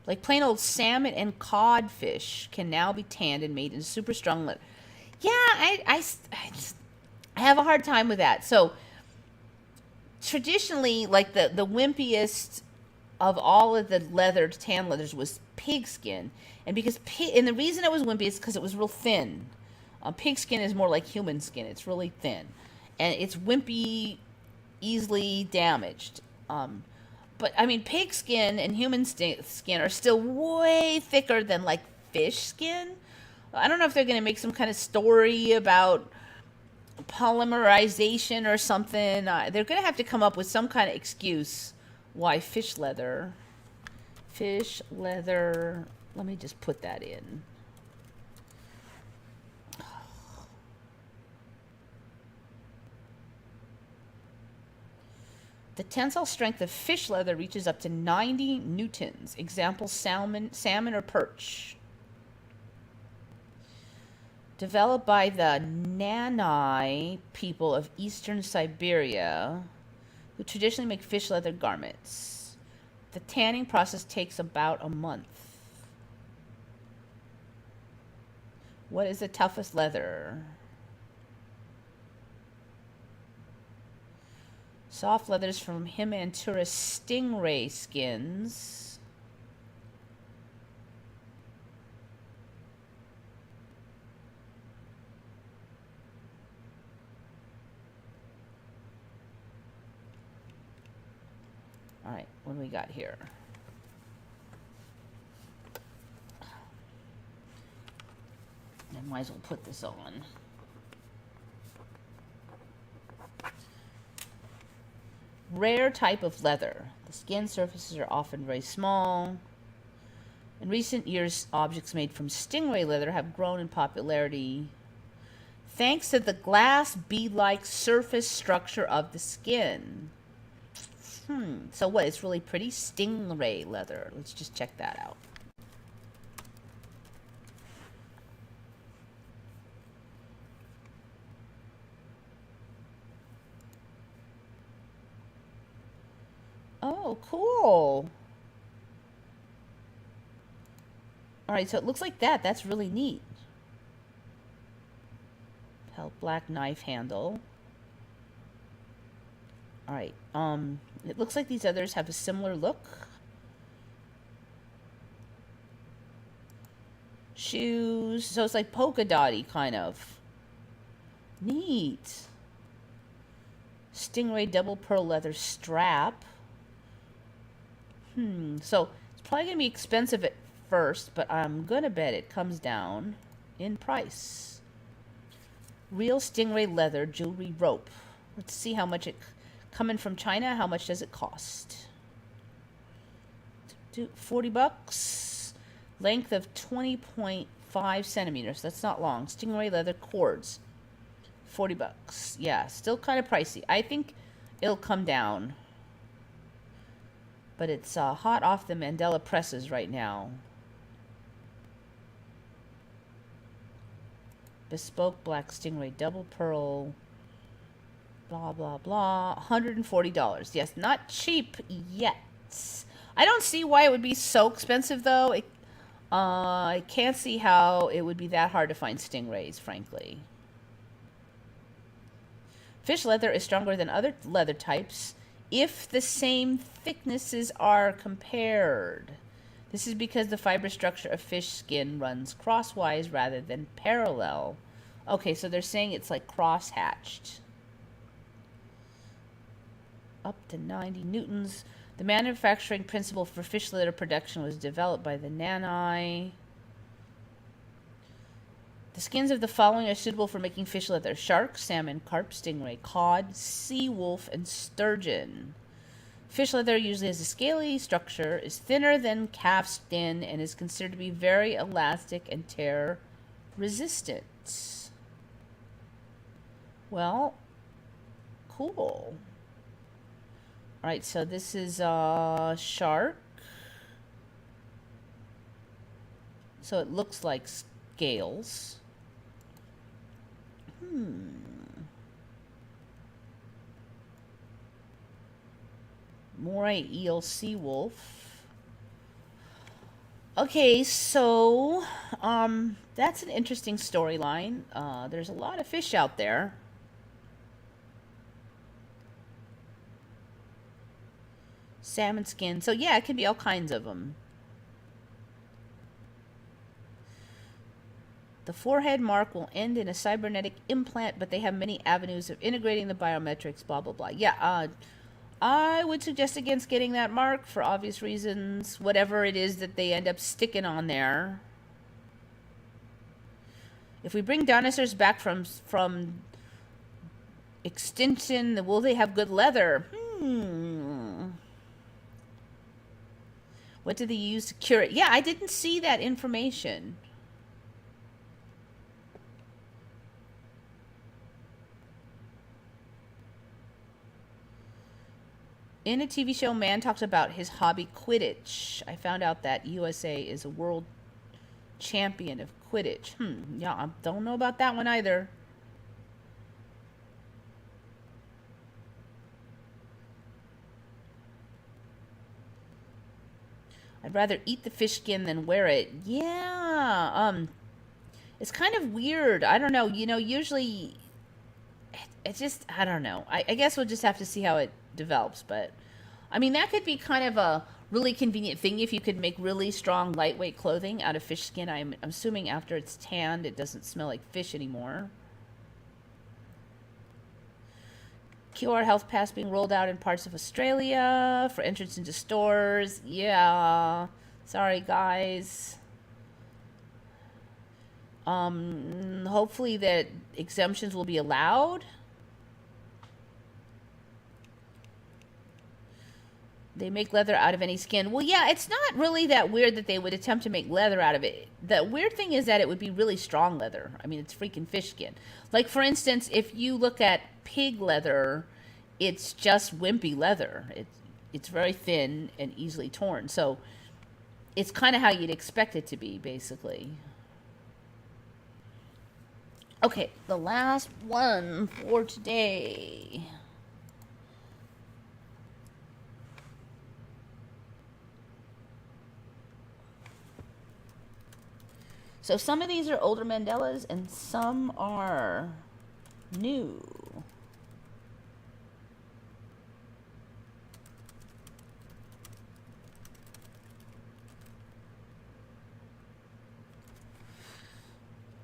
like plain old salmon and codfish can now be tanned and made into super strong leather. Yeah, I have a hard time with that. So traditionally, like the wimpiest of all of the tan leathers was pig skin. And the reason it was wimpy is because it was real thin. Pig skin is more like human skin. It's really thin. And it's wimpy, easily damaged. But, I mean, pig skin and human skin are still way thicker than, like, fish skin. I don't know if they're going to make some kind of story about polymerization or something. They're going to have to come up with some kind of excuse why fish leather. Let me just put that in. The tensile strength of fish leather reaches up to 90 newtons. Example, salmon or perch. Developed by the Nanai people of eastern Siberia, who traditionally make fish leather garments. The tanning process takes about a month. What is the toughest leather? Soft leathers from Himantura stingray skins. All right, what do we got here? I might as well put this on. Rare type of leather. The skin surfaces are often very small. In recent years, objects made from stingray leather have grown in popularity thanks to the glass bead-like surface structure of the skin. So what? It's really pretty? Stingray leather. Let's just check that out. Oh, cool. All right, so it looks like that. That's really neat. Pelt black knife handle. All right. It looks like these others have a similar look. Shoes. So it's like polka dotty kind of. Neat. Stingray double pearl leather strap. So it's probably going to be expensive at first, but I'm going to bet it comes down in price. Real stingray leather jewelry rope. Let's see how much it... Coming from China, how much does it cost? $40. Length of 20.5 centimeters. That's not long. Stingray leather cords. $40. Yeah, still kind of pricey. I think it'll come down. But it's hot off the Mandela presses right now. Bespoke black stingray double pearl. Blah, blah, blah. $140. Yes, not cheap yet. I don't see why it would be so expensive, though. I can't see how it would be that hard to find stingrays, frankly. Fish leather is stronger than other leather types if the same thicknesses are compared. This is because the fiber structure of fish skin runs crosswise rather than parallel. Okay, so they're saying it's like cross-hatched. Up to 90 newtons. The manufacturing principle for fish leather production was developed by the Nanai. The skins of the following are suitable for making fish leather: shark, salmon, carp, stingray, cod, sea wolf, and sturgeon. Fish leather usually has a scaly structure, is thinner than calf skin, and is considered to be very elastic and tear resistant. Well, cool. Alright, so this is shark. So it looks like scales. Moray eel, sea wolf. Okay, so that's an interesting storyline. There's a lot of fish out there. Salmon skin. So yeah, it could be all kinds of them. The forehead mark will end in a cybernetic implant, but they have many avenues of integrating the biometrics, blah, blah, blah. Yeah, I would suggest against getting that mark for obvious reasons. Whatever it is that they end up sticking on there. If we bring dinosaurs back from extinction, will they have good leather? What did they use to cure it? Yeah, I didn't see that information. In a TV show, man talks about his hobby, Quidditch. I found out that USA is a world champion of Quidditch. Yeah, I don't know about that one either. I'd rather eat the fish skin than wear it. Yeah, It's kind of weird. I don't know. Usually it's just, I don't know. I guess we'll just have to see how it develops. But I mean, that could be kind of a really convenient thing if you could make really strong, lightweight clothing out of fish skin. I'm assuming after it's tanned, it doesn't smell like fish anymore. QR Health Pass being rolled out in parts of Australia for entrance into stores. Yeah. Sorry, guys. Hopefully that exemptions will be allowed. They make leather out of any skin. Well, yeah, it's not really that weird that they would attempt to make leather out of it. The weird thing is that it would be really strong leather. I mean, it's freaking fish skin. Like, for instance, if you look at pig leather, it's just wimpy leather. It's very thin and easily torn. So it's kind of how you'd expect it to be, basically. Okay, the last one for today. So some of these are older Mandelas and some are new.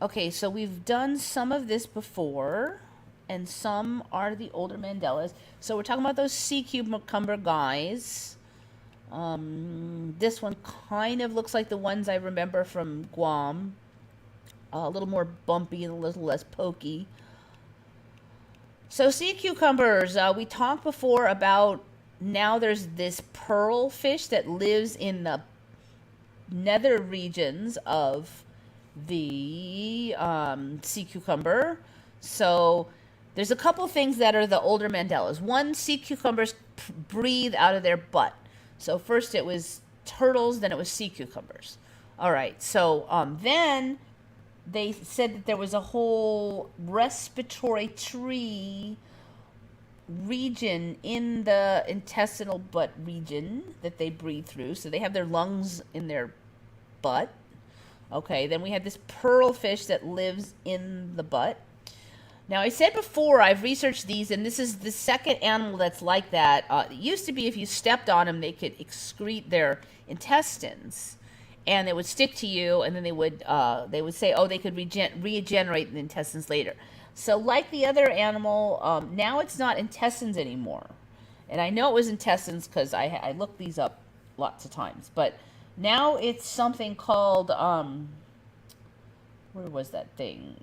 Okay, so we've done some of this before, and some are the older Mandelas. So we're talking about those sea cucumber guys. This one kind of looks like the ones I remember from Guam. A little more bumpy and a little less pokey. So sea cucumbers, we talked before about, now there's this pearl fish that lives in the nether regions of the sea cucumber. So there's a couple things that are the older Mandelas. One, sea cucumbers breathe out of their butt. So first it was turtles, then it was sea cucumbers. All right, so then they said that there was a whole respiratory tree region in the intestinal butt region that they breathe through. So they have their lungs in their butt. Okay, then we have this pearl fish that lives in the butt. Now, I said before, I've researched these, and this is the second animal that's like that. It used to be if you stepped on them, they could excrete their intestines, and it would stick to you, and then they would say, oh, they could regenerate the intestines later. So like the other animal, now it's not intestines anymore. And I know it was intestines because I looked these up lots of times. But now it's something called, where was that thing?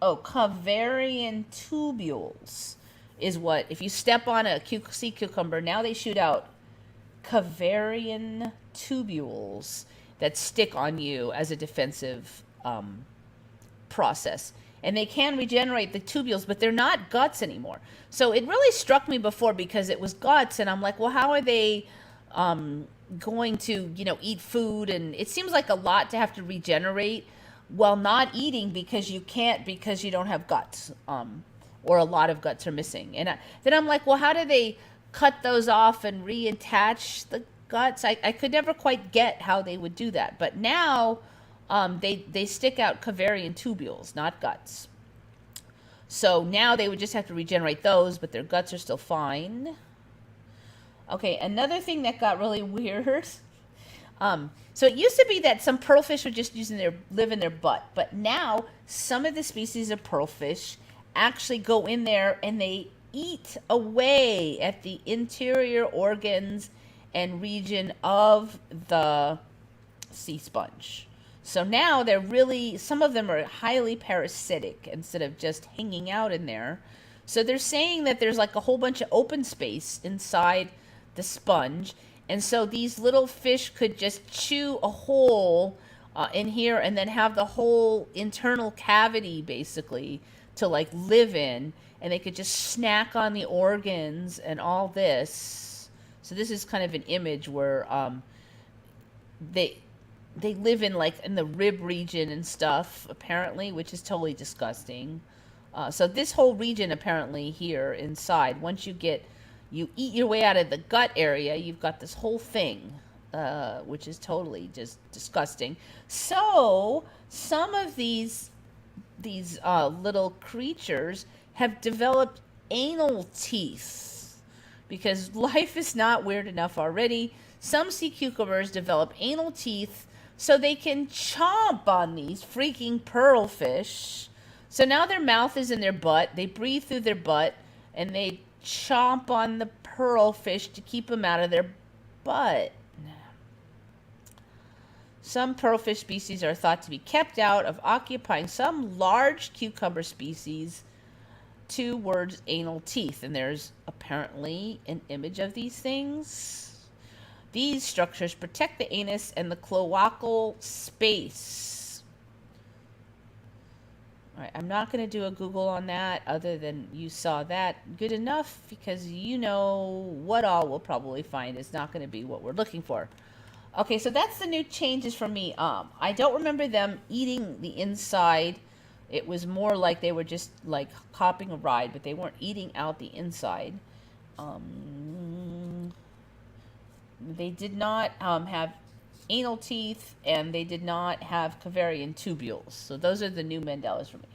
Oh, Cavarian tubules is what, if you step on a sea cucumber, now they shoot out Cavarian tubules that stick on you as a defensive process. And they can regenerate the tubules, but they're not guts anymore. So it really struck me before because it was guts, and I'm like, well, how are they going to, eat food? And it seems like a lot to have to regenerate while not eating because you can't, because you don't have guts, or a lot of guts are missing. And then I'm like, well, how do they cut those off and reattach the guts? I could never quite get how they would do that. But now they stick out Cavarian tubules, not guts. So now they would just have to regenerate those, but their guts are still fine. Okay, another thing that got really weird. So it used to be that some pearlfish would just live in their butt, but now some of the species of pearlfish actually go in there and they eat away at the interior organs and region of the sea sponge. So now they're really, some of them are highly parasitic instead of just hanging out in there. So they're saying that there's like a whole bunch of open space inside the sponge. And so these little fish could just chew a hole in here and then have the whole internal cavity basically to like live in. And they could just snack on the organs and all this. So this is kind of an image where they live in like in the rib region and stuff apparently, which is totally disgusting. So this whole region apparently here inside, once you eat your way out of the gut area, you've got this whole thing, which is totally just disgusting. So some of these little creatures have developed anal teeth because life is not weird enough already. Some sea cucumbers develop anal teeth so they can chomp on these freaking pearlfish. So now their mouth is in their butt. They breathe through their butt and they chomp on the pearlfish to keep them out of their butt. Some pearlfish species are thought to be kept out of occupying some large cucumber species. 2 words, anal teeth, and there's apparently an image of these things. These structures protect the anus and the cloacal space. All right, I'm not going to do a Google on that other than you saw that. Good enough, because you know what all we'll probably find is not going to be what we're looking for. Okay, so that's the new changes for me. I don't remember them eating the inside. It was more like they were just like hopping a ride, but they weren't eating out the inside. They did not have anal teeth, and they did not have Cavarian tubules. So those are the new Mandelas for me.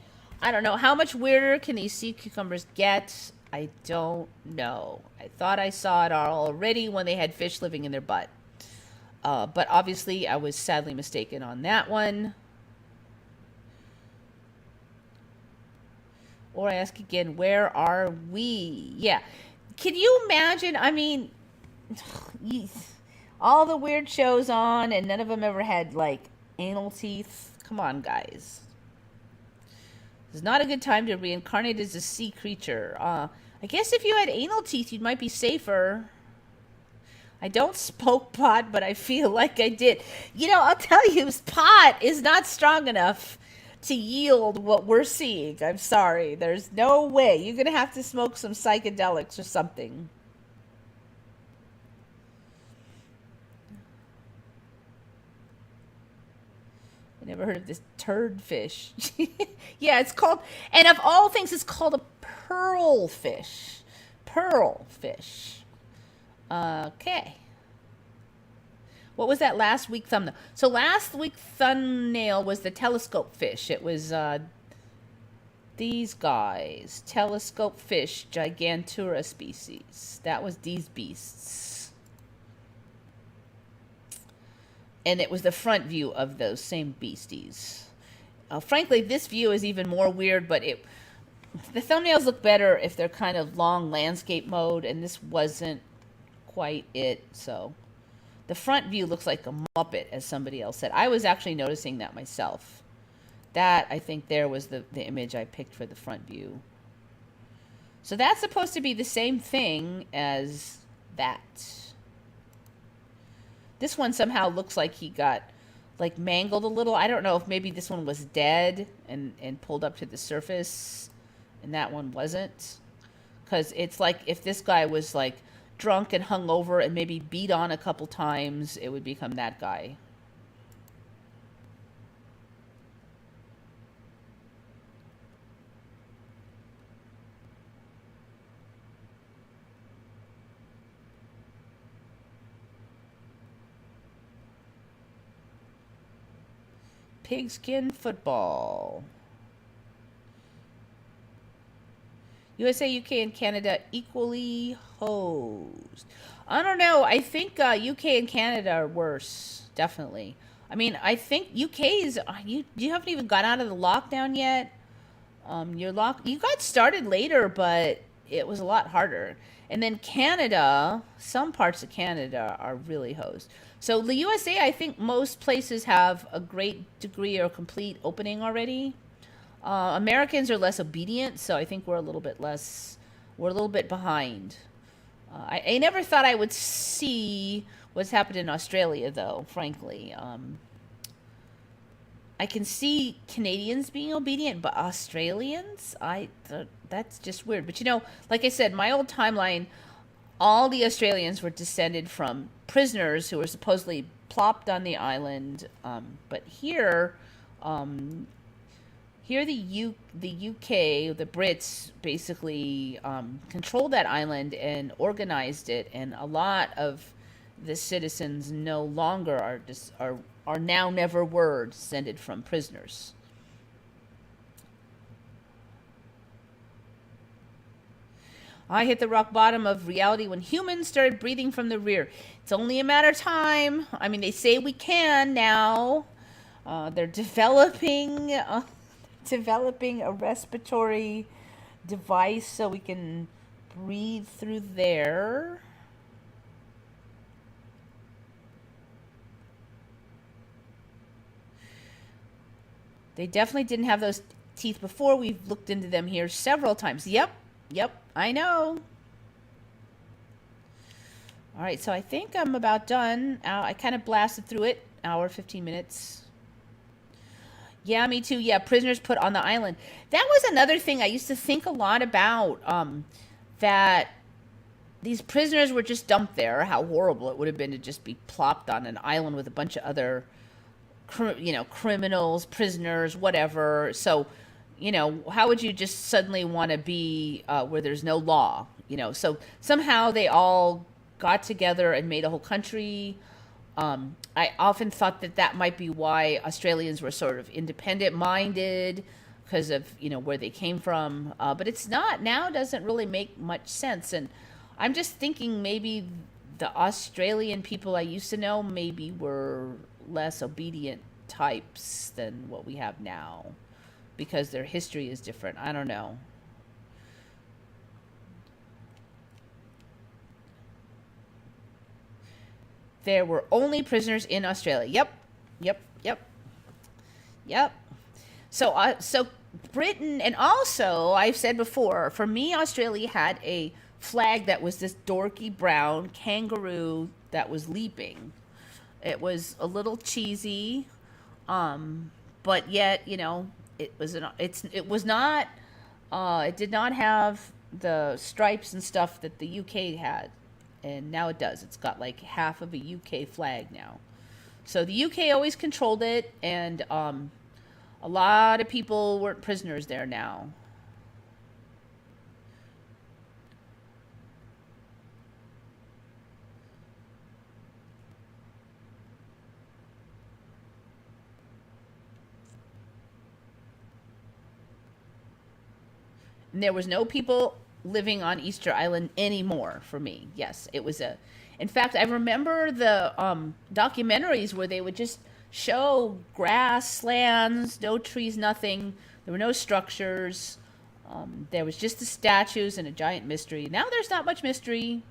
I don't know. How much weirder can these sea cucumbers get? I don't know. I thought I saw it already when they had fish living in their butt. But obviously, I was sadly mistaken on that one. Or I ask again, where are we? Yeah. Can you imagine? I mean, all the weird shows on, and none of them ever had, like, anal teeth. Come on, guys. This is not a good time to reincarnate as a sea creature. I guess if you had anal teeth, you might be safer. I don't smoke pot, but I feel like I did. You know, I'll tell you, pot is not strong enough to yield what we're seeing. I'm sorry. There's no way. You're going to have to smoke some psychedelics or something. I never heard of this turd fish. Yeah, it's called, and of all things, it's called a pearl fish. Pearl fish. Okay. What was that last week thumbnail? So last week thumbnail was the telescope fish. It was these guys. Telescope fish, Gigantura species. That was these beasts. And it was the front view of those same beasties. Frankly, this view is even more weird, but the thumbnails look better if they're kind of long landscape mode, and this wasn't quite it. So the front view looks like a Muppet, as somebody else said. I was actually noticing that myself. That, I think, there was the image I picked for the front view. So that's supposed to be the same thing as that. This one somehow looks like he got, like, mangled a little. I don't know if maybe this one was dead and pulled up to the surface, and that one wasn't. Because it's like if this guy was, like, drunk and hungover and maybe beat on a couple times, it would become that guy. Pigskin football. USA, UK, and Canada equally hosed. I don't know. I think UK and Canada are worse. Definitely. I mean, I think UK's you haven't even got out of the lockdown yet. You got started later, but it was a lot harder. And then Canada, some parts of Canada are really hosed. So the USA, I think most places have a great degree or complete opening already. Americans are less obedient, so I think we're a little bit behind. I never thought I would see what's happened in Australia, though, frankly. I can see Canadians being obedient, but Australians, that's just weird. But, you know, like I said, my old timeline, all the Australians were descended from prisoners who were supposedly plopped on the island. But here, Here, the UK, the Brits basically controlled that island and organized it, and a lot of the citizens no longer are now never were descended from prisoners. I hit the rock bottom of reality when humans started breathing from the rear. It's only a matter of time. I mean, they say we can now. They're developing a respiratory device so we can breathe through there. They definitely didn't have those teeth before. We've looked into them here several times. Yep, I know. All right, so I think I'm about done. I kind of blasted through it. Hour, 15 minutes. Yeah, me too. Yeah, prisoners put on the island. That was another thing I used to think a lot about, that these prisoners were just dumped there. How horrible it would have been to just be plopped on an island with a bunch of other, criminals, prisoners, whatever. So, how would you just suddenly want to be where there's no law? So somehow they all got together and made a whole country. I often thought that might be why Australians were sort of independent-minded because of, where they came from. But it's not. Now doesn't really make much sense. And I'm just thinking maybe the Australian people I used to know maybe were less obedient types than what we have now because their history is different. I don't know. There were only prisoners in Australia. Yep. So Britain, and also I've said before, for me, Australia had a flag that was this dorky brown kangaroo that was leaping. It was a little cheesy, but yet it was not. It did not have the stripes and stuff that the UK had. And now it does. It's got like half of a UK flag now. So the UK always controlled it, and a lot of people weren't prisoners there now. And there was no people living on Easter Island anymore for me. Yes, it was in fact, I remember the documentaries where they would just show grasslands, no trees, nothing. There were no structures. There was just the statues and a giant mystery. Now there's not much mystery.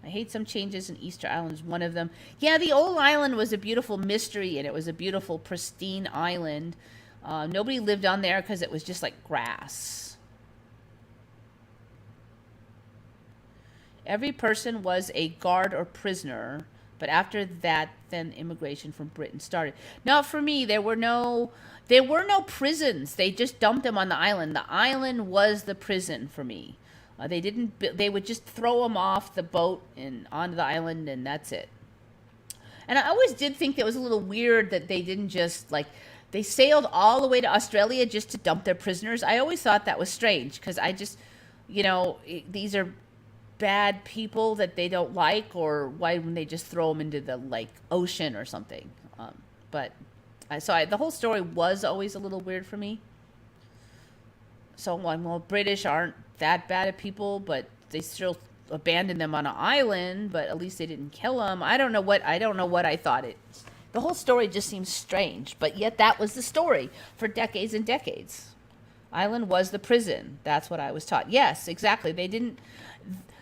I hate some changes in Easter Island is one of them. Yeah, the old island was a beautiful mystery, and it was a beautiful, pristine island. Nobody lived on there because it was just like grass. Every person was a guard or prisoner, but after that, then immigration from Britain started. Now, for me, there were no prisons. They just dumped them on the island. The island was the prison for me. They would just throw them off the boat and onto the island, and that's it. And I always did think that was a little weird that they didn't just they sailed all the way to Australia just to dump their prisoners. I always thought that was strange because I just, these are bad people that they don't like, or why wouldn't they just throw them into the ocean or something? The whole story was always a little weird for me. So well, British aren't that bad at people, but they still abandoned them on an island. But at least they didn't kill them. I don't know what I thought it. The whole story just seems strange, but yet that was the story for decades and decades. Island was the prison. That's what I was taught. Yes, exactly. They didn't.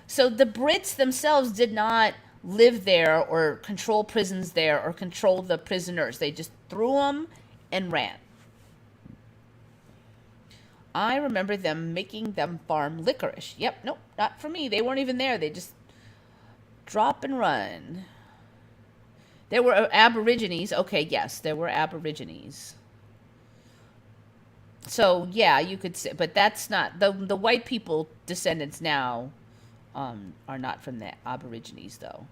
So the Brits themselves did not live there or control prisons there or control the prisoners. They just threw them and ran. I remember them making them farm licorice. Yep, nope, not for me. They weren't even there. They just drop and run. There were Aborigines. Okay, yes, there were Aborigines. So, yeah, you could say, but that's not, the white people descendants now are not from the Aborigines, though.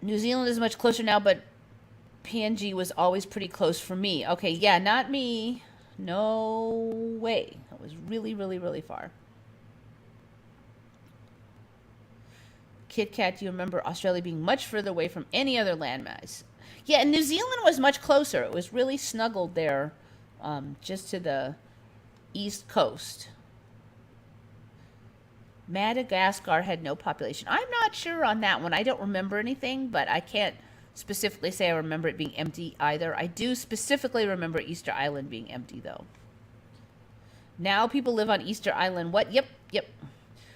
New Zealand is much closer now, but PNG was always pretty close for me. Okay, yeah, not me. No way. It was really, really, really far. Kit Kat, do you remember Australia being much further away from any other landmass? Yeah, and New Zealand was much closer. It was really snuggled there, just to the east coast. Madagascar had no population. I'm not sure on that one. I don't remember anything, but I can't specifically say I remember it being empty either. I do specifically remember Easter Island being empty, though. Now people live on Easter Island. What? Yep, yep.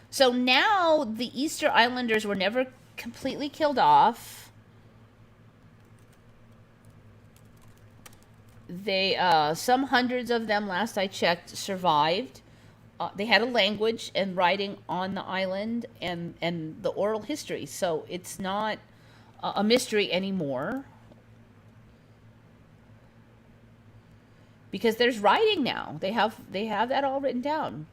So now the Easter Islanders were never completely killed off. They, some hundreds of them, last I checked, survived. They had a language and writing on the island and the oral history. So it's not a mystery anymore. Because there's writing now. They have that all written down.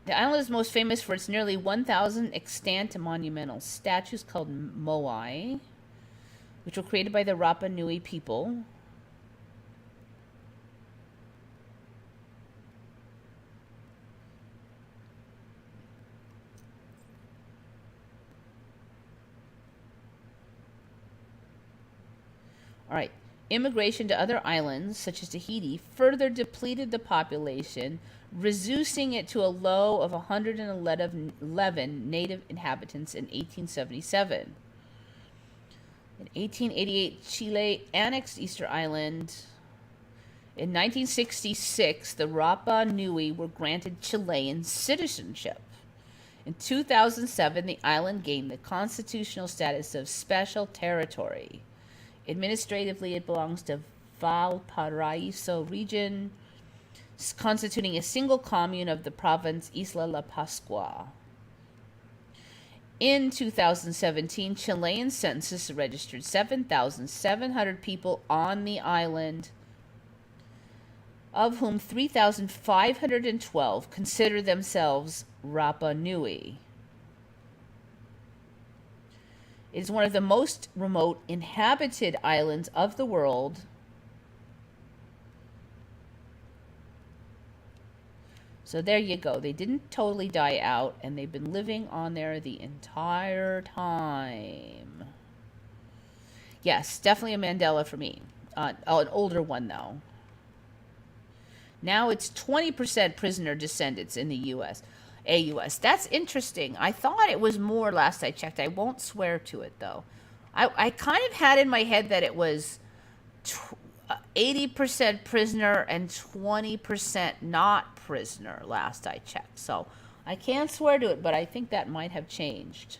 The island is most famous for its nearly 1,000 extant monumental statues called moai, which were created by the Rapa Nui people. All right. Immigration to other islands, such as Tahiti, further depleted the population, reducing it to a low of 111 native inhabitants in 1877. In 1888, Chile annexed Easter Island. In 1966, the Rapa Nui were granted Chilean citizenship. In 2007, the island gained the constitutional status of special territory. Administratively, it belongs to Valparaiso region, constituting a single commune of the province Isla La Pascua. In 2017, Chilean census registered 7,700 people on the island, of whom 3,512 consider themselves Rapa Nui. It is one of the most remote inhabited islands of the world. So there you go. They didn't totally die out, and they've been living on there the entire time. Yes, definitely a Mandela for me. An older one, though. Now it's 20% prisoner descendants in the U.S. AUS. That's interesting. I thought it was more last I checked. I won't swear to it, though. I kind of had in my head that it was 80% prisoner and 20% not prisoner last I checked. So I can't swear to it, but I think that might have changed.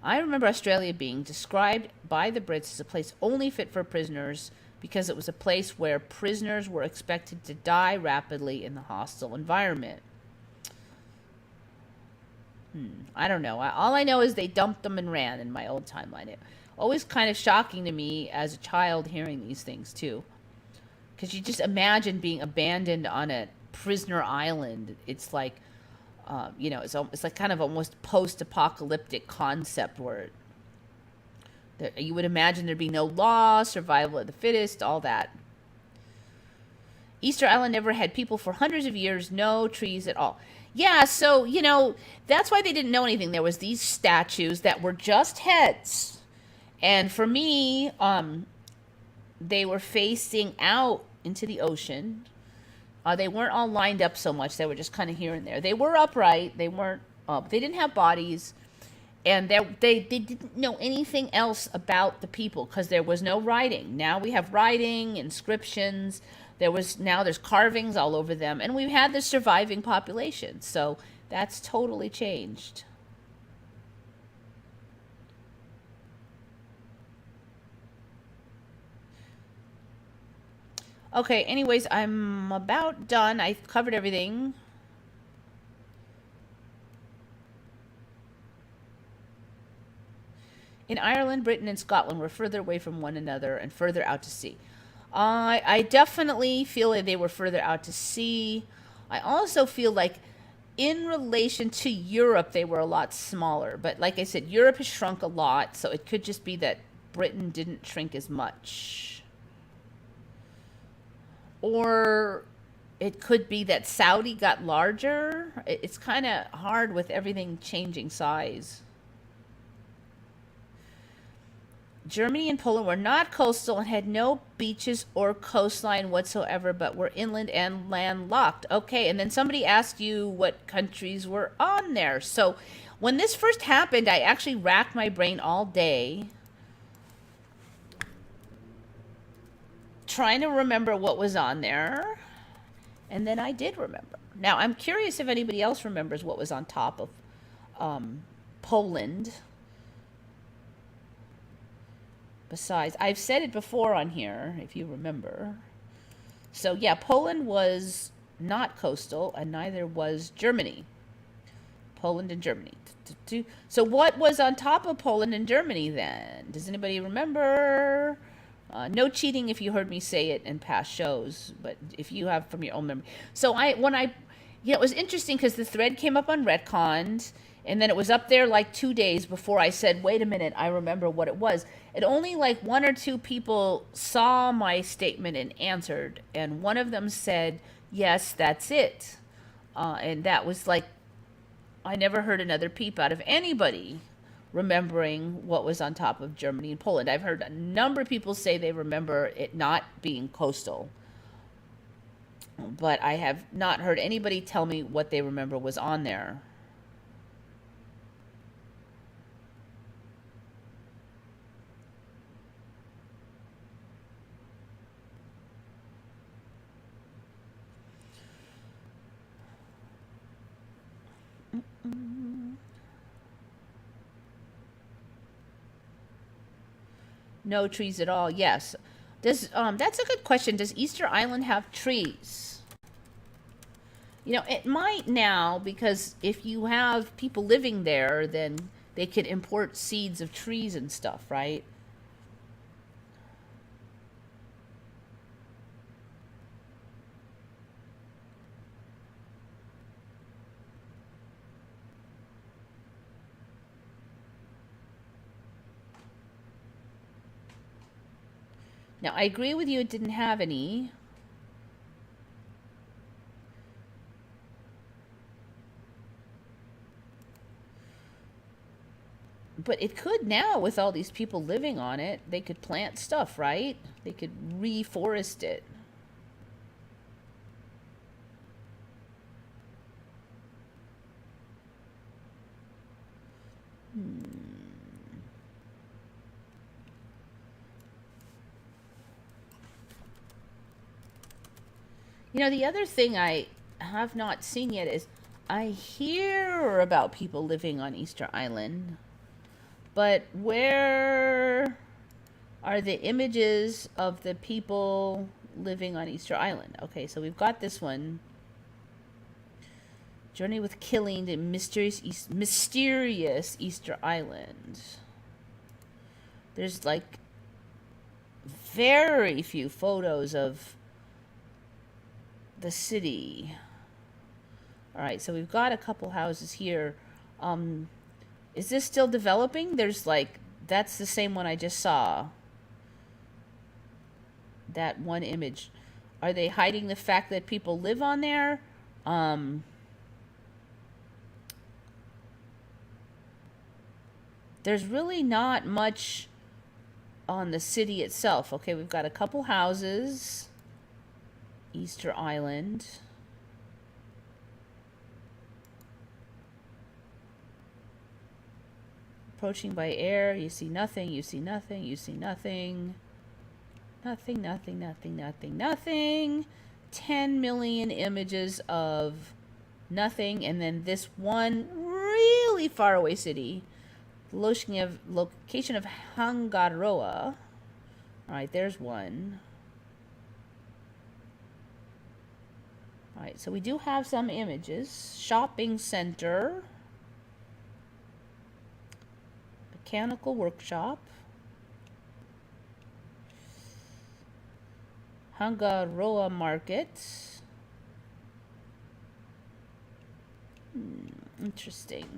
I remember Australia being described by the Brits as a place only fit for prisoners because it was a place where prisoners were expected to die rapidly in the hostile environment. I don't know. All I know is they dumped them and ran in my old timeline. It always kind of shocking to me as a child hearing these things too. Because you just imagine being abandoned on a prisoner island. It's like, it's like kind of almost post-apocalyptic concept where you would imagine there'd be no law, survival of the fittest, all that. Easter Island never had people for hundreds of years, no trees at all. Yeah, so, that's why they didn't know anything. There was these statues that were just heads. And for me, they were facing out into the ocean. They weren't all lined up so much. They were just kind of here and there. They were upright. They weren't. They didn't have bodies, and they didn't know anything else about the people because there was no writing. Now we have writing, inscriptions. There's carvings all over them, and we've had the surviving population. So that's totally changed. Okay, anyways, I'm about done. I've covered everything. In Ireland, Britain, and Scotland were further away from one another and further out to sea. I definitely feel like they were further out to sea. I also feel like in relation to Europe, they were a lot smaller. But like I said, Europe has shrunk a lot, so it could just be that Britain didn't shrink as much. Or it could be that Saudi got larger. It's kind of hard with everything changing size. Germany and Poland were not coastal and had no beaches or coastline whatsoever, but were inland and landlocked. Okay, and then somebody asked you what countries were on there. So when this first happened, I actually racked my brain all day trying to remember what was on there. And then I did remember. Now, I'm curious if anybody else remembers what was on top of Poland. Besides, I've said it before on here, if you remember. So, yeah, Poland was not coastal, and neither was Germany. Poland and Germany. So what was on top of Poland and Germany then? Does anybody remember? No cheating if you heard me say it in past shows, but if you have from your own memory. So it was interesting because the thread came up on Retconned, and then it was up there like 2 days before I said, wait a minute, I remember what it was. And only like 1 or 2 people saw my statement and answered, and one of them said, yes, that's it. And that was like, I never heard another peep out of anybody remembering what was on top of Germany and Poland. I've heard a number of people say they remember it not being coastal, but I have not heard anybody tell me what they remember was on there. No trees at all. Yes. Does that's a good question. Does Easter Island have trees? You know, it might now, because if you have people living there, then they could import seeds of trees and stuff, right? Now, I agree with you, it didn't have any. But it could now, with all these people living on it. They could plant stuff, right? They could reforest it. You know, the other thing I have not seen yet is I hear about people living on Easter Island, but where are the images of the people living on Easter Island? Okay, so we've got this one. Journey with Killing the Mysterious Easter Island. There's like very few photos of the city. All right, so we've got a couple houses here. Is this still developing? There's like, that's the same one I just saw. That one image. Are they hiding the fact that people live on there? There's really not much on the city itself. Okay, we've got a couple houses. Easter Island. Approaching by air, you see nothing, you see nothing, you see nothing. Nothing, nothing, nothing, nothing, nothing. 10 million images of nothing, and then this one really far away city. Location of Hangaroa. Alright, there's one. Alright, so we do have some images. Shopping center. mechanical workshop. Hangaroa Market. Interesting.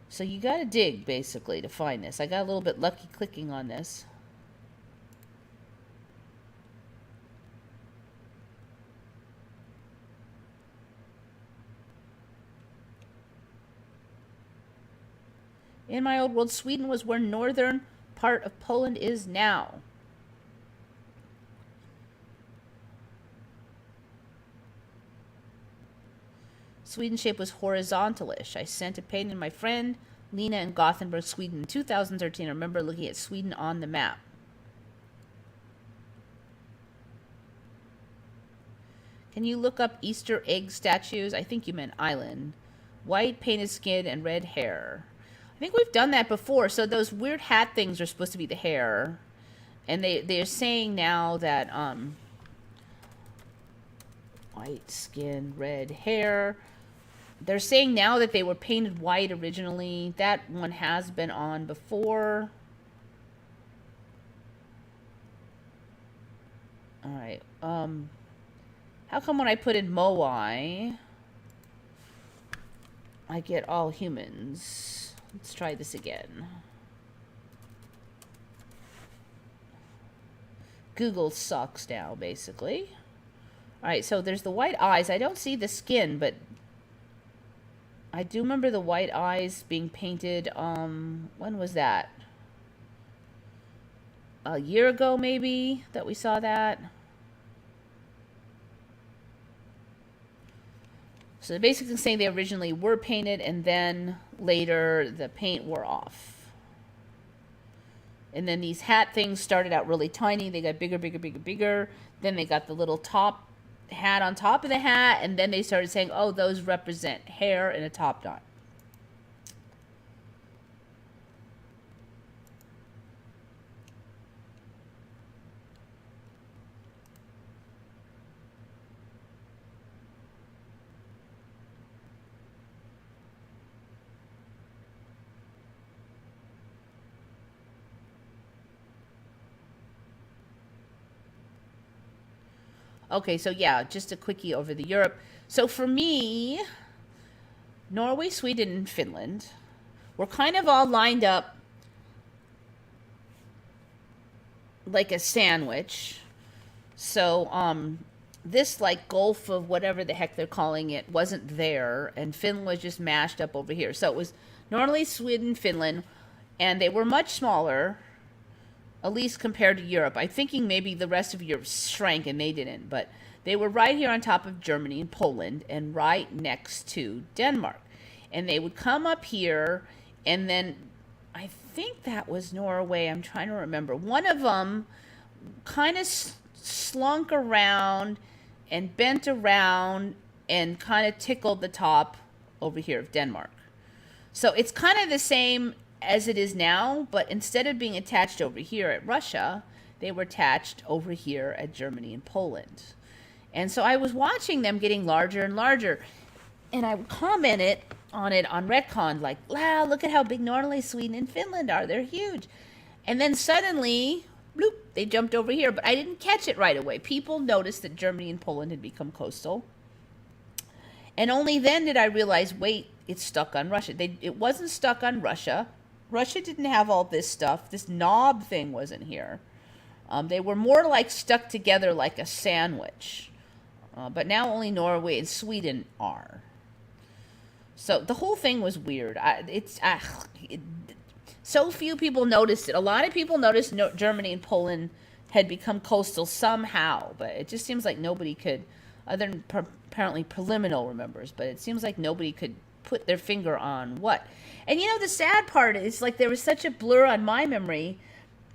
So you gotta dig, basically, to find this. I got a little bit lucky clicking on this. In my old world, Sweden was where northern part of Poland is now. Sweden's shape was horizontalish. I sent a painting to my friend Lena in Gothenburg, Sweden in 2013. I remember looking at Sweden on the map. Can you look up Easter egg statues? I think you meant island. White painted skin and red hair. I think we've done that before. So those weird hat things are supposed to be the hair. And they're saying now that white skin, red hair. They're saying now that they were painted white originally. That one has been on before. All right. How come when I put in Moai, I get all humans? Let's try this again. Google sucks now, basically. All right, so there's the white eyes. I don't see the skin, but I do remember the white eyes being painted. When was that? A year ago, maybe, that we saw that. So they're basically saying they originally were painted, and then later the paint wore off. And then these hat things started out really tiny. They got bigger, bigger, bigger, bigger. Then they got the little top hat on top of the hat, and then they started saying, oh, those represent hair and a top knot. Okay, so yeah, just a quickie over the Europe. So for me, Norway, Sweden, and Finland were kind of all lined up like a sandwich. So this like Gulf of whatever the heck they're calling it wasn't there, and Finland was just mashed up over here. So it was Norway, Sweden, Finland, and they were much smaller, at least compared to Europe. I'm thinking maybe the rest of Europe shrank and they didn't, but they were right here on top of Germany and Poland and right next to Denmark. And they would come up here, and then I think that was Norway. I'm trying to remember. One of them kind of slunk around and bent around and kind of tickled the top over here of Denmark. So it's kind of the same as it is now, but instead of being attached over here at Russia, they were attached over here at Germany and Poland. And so I was watching them getting larger and larger, and I commented on it on Retcon, like, wow, look at how big Norway, Sweden, and Finland are. They're huge. And then suddenly, bloop, they jumped over here, but I didn't catch it right away. People noticed that Germany and Poland had become coastal. And only then did I realize, wait, it's stuck on Russia. It wasn't stuck on Russia. Russia didn't have all this stuff. This knob thing wasn't here. They were more like stuck together like a sandwich. But now only Norway and Sweden are. So the whole thing was weird. So few people noticed it. A lot of people noticed Germany and Poland had become coastal somehow. But it just seems like nobody could, other than apparently preliminary remembers, but it seems like nobody could put their finger on what. And you know, the sad part is, like, there was such a blur on my memory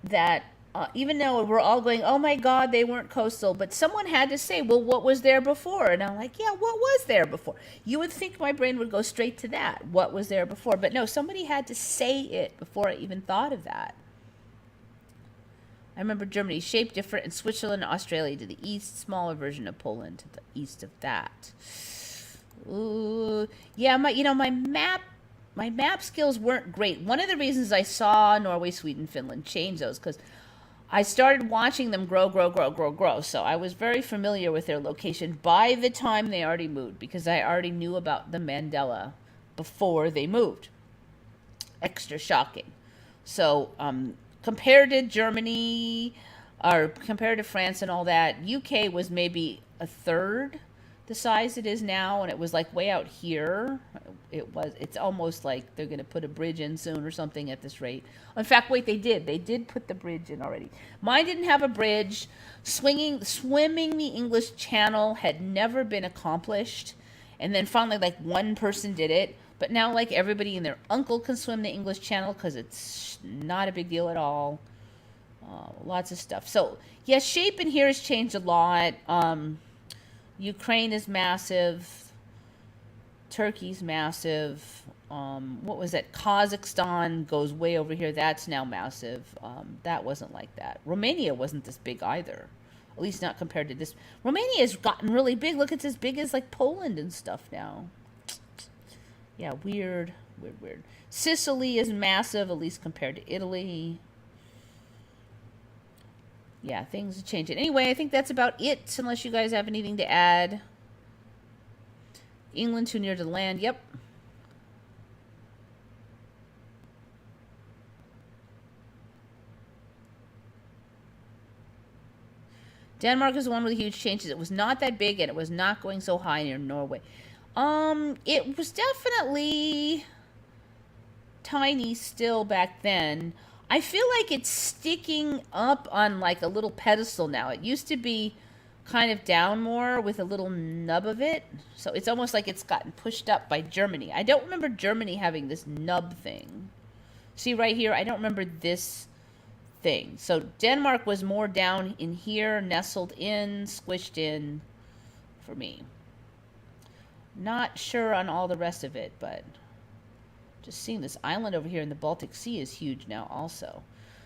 that even though we're all going, oh my God, they weren't coastal, but someone had to say, well, what was there before? And I'm like, yeah, what was there before? You would think my brain would go straight to that. What was there before? But no, somebody had to say it before I even thought of that. I remember Germany, shape different, and Switzerland and Australia to the east, smaller version of Poland to the east of that. Ooh, yeah, my map my map skills weren't great. One of the reasons I saw Norway, Sweden, Finland change those because I started watching them grow. So I was very familiar with their location by the time they already moved because I already knew about the Mandela before they moved. Extra shocking. So compared to Germany or compared to France and all that, UK was maybe a third the size it is now, and it was like way out here. It's almost like they're going to put a bridge in soon or something at this rate. In fact, wait, they did put the bridge in already. Mine didn't have a bridge. Swimming the English Channel had never been accomplished, and then finally like one person did it, but now like everybody and their uncle can swim the English Channel because it's not a big deal at all. Lots of stuff. So yeah, shape in here has changed a lot. Ukraine is massive. Turkey's massive. What was that? Kazakhstan goes way over here. That's now massive. That wasn't like that. Romania wasn't this big either. At least not compared to this. Romania has gotten really big. Look, it's as big as like Poland and stuff now. Yeah, weird. Sicily is massive, at least compared to Italy. Yeah, things are changing. Anyway, I think that's about it, unless you guys have anything to add. England too near to the land. Yep. Denmark is the one with the huge changes. It was not that big, and it was not going so high near Norway. It was definitely tiny still back then. I feel like it's sticking up on like a little pedestal now. It used to be kind of down more with a little nub of it. So it's almost like it's gotten pushed up by Germany. I don't remember Germany having this nub thing. See right here, I don't remember this thing. So Denmark was more down in here, nestled in, squished in for me. Not sure on all the rest of it, but just seeing this island over here in the Baltic Sea is huge now also.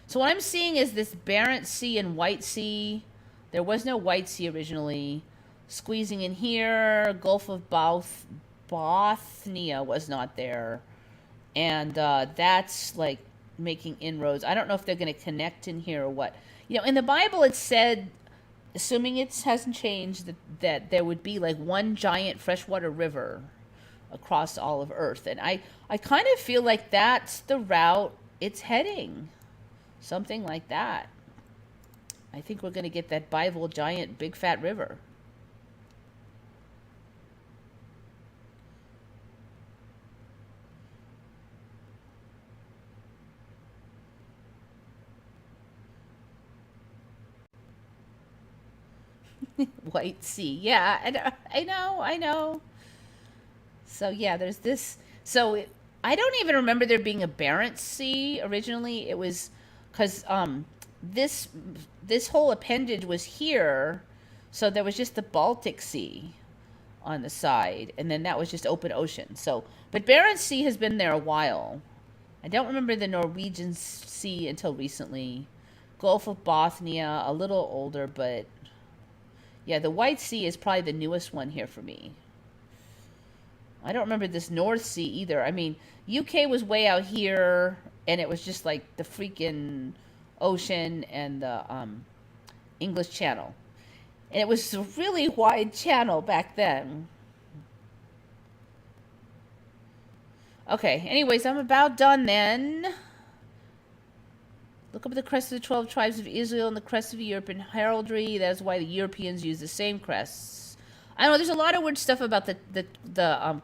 So what I'm seeing is this Barents Sea and White Sea. There was no White Sea originally. Squeezing in here. Gulf of Bothnia was not there. And that's like making inroads. I don't know if they're going to connect in here or what. You know, in the Bible it said, assuming it hasn't changed, that there would be like one giant freshwater river across all of Earth. And I kind of feel like that's the route it's heading. Something like that. I think we're going to get that Bible giant big fat river. White Sea. Yeah, I know. So yeah, there's this. So I don't even remember there being a Barents Sea originally. It was because this whole appendage was here, so there was just the Baltic Sea on the side, and then that was just open ocean. So, but Barents Sea has been there a while. I don't remember the Norwegian Sea until recently. Gulf of Bothnia, a little older, but yeah, the White Sea is probably the newest one here for me. I don't remember this North Sea either. I mean, UK was way out here, and it was just like the freaking ocean and the English Channel. And it was a really wide channel back then. Okay, anyways, I'm about done then. Look up the crest of the 12 tribes of Israel and the crest of Europe in heraldry. That's why the Europeans use the same crests. I know there's a lot of weird stuff about the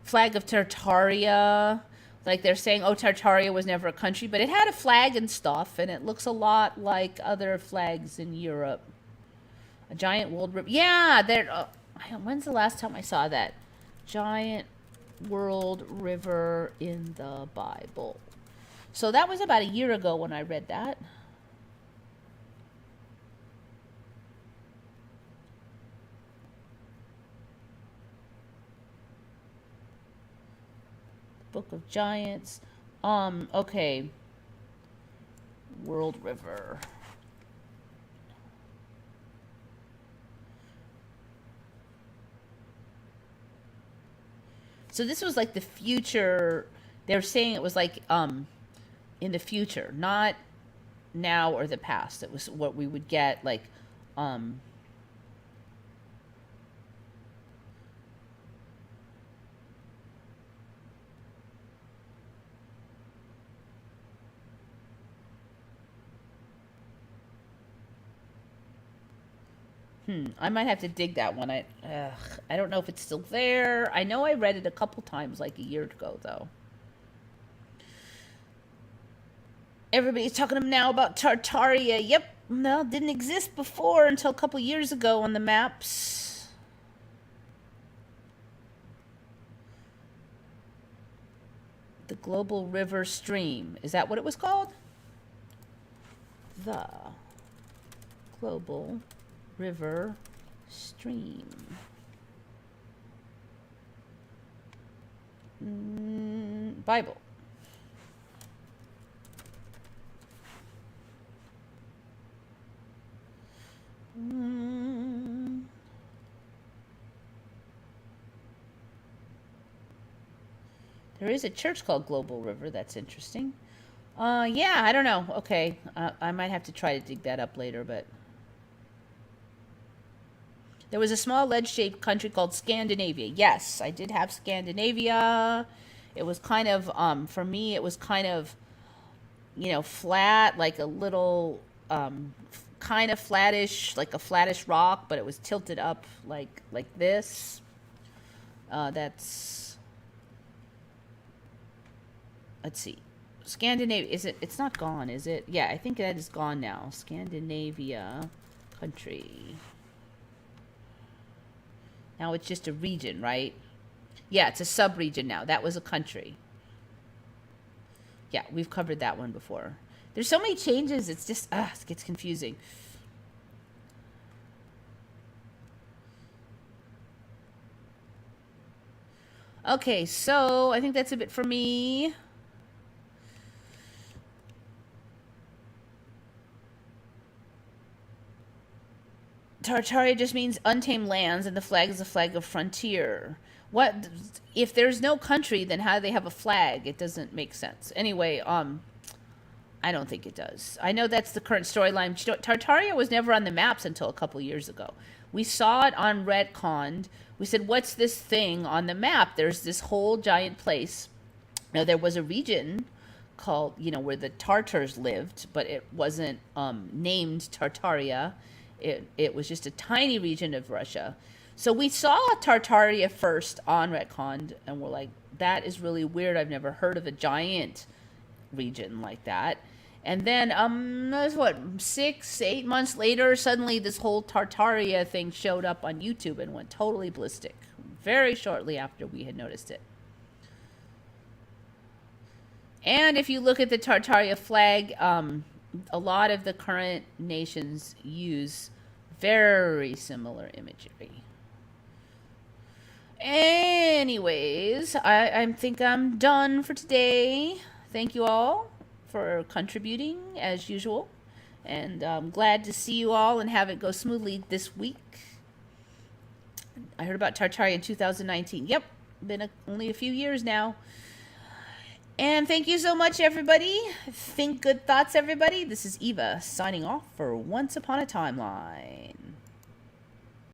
flag of Tartaria. Like they're saying, oh, Tartaria was never a country, but it had a flag and stuff, and it looks a lot like other flags in Europe. A giant world river. Yeah, there. When's the last time I saw that? Giant world river in the Bible. So that was about a year ago when I read that. Book of Giants. Okay. World River. So this was like the future They're saying it was like in the future, not now or the past. It was what we would get like um I might have to dig that one. I don't know if it's still there. I know I read it a couple times like a year ago though. Everybody's talking now about Tartaria. Yep. No, didn't exist before until a couple years ago on the maps. The Global River Stream. Is that what it was called? The Global River Stream. Bible. There is a church called Global River. That's interesting. Yeah, I don't know. Okay, I might have to try to dig that up later, but there was a small ledge-shaped country called Scandinavia. Yes, I did have Scandinavia. It was kind of, for me, it was kind of, flat, like a little, kind of flattish, like a flattish rock, but it was tilted up like this. Let's see. Scandinavia, it's not gone, is it? Yeah, I think that is gone now. Scandinavia country. Now it's just a region, right? Yeah, it's a sub-region now. That was a country. Yeah, we've covered that one before. There's so many changes, it's just, it gets confusing. Okay, so I think that's a bit for me. Tartaria just means untamed lands, and the flag is a flag of frontier. What if there's no country? Then how do they have a flag? It doesn't make sense. Anyway, I don't think it does. I know that's the current storyline. Tartaria was never on the maps until a couple years ago. We saw it on retconned. We said, "What's this thing on the map?" There's this whole giant place. Now there was a region called, where the Tartars lived, but it wasn't named Tartaria. It was just a tiny region of Russia. So we saw Tartaria first on retconned, and we're like, that is really weird. I've never heard of a giant region like that. And then, that's what, 6-8 months later, suddenly this whole Tartaria thing showed up on YouTube and went totally ballistic. Very shortly after we had noticed it. And if you look at the Tartaria flag, a lot of the current nations use very similar imagery. Anyways, I think I'm done for today. Thank you all for contributing as usual. And I'm glad to see you all and have it go smoothly this week. I heard about Tartaria in 2019. Yep, been only a few years now. And thank you so much, everybody. Think good thoughts, everybody. This is Eva signing off for Once Upon a Timeline.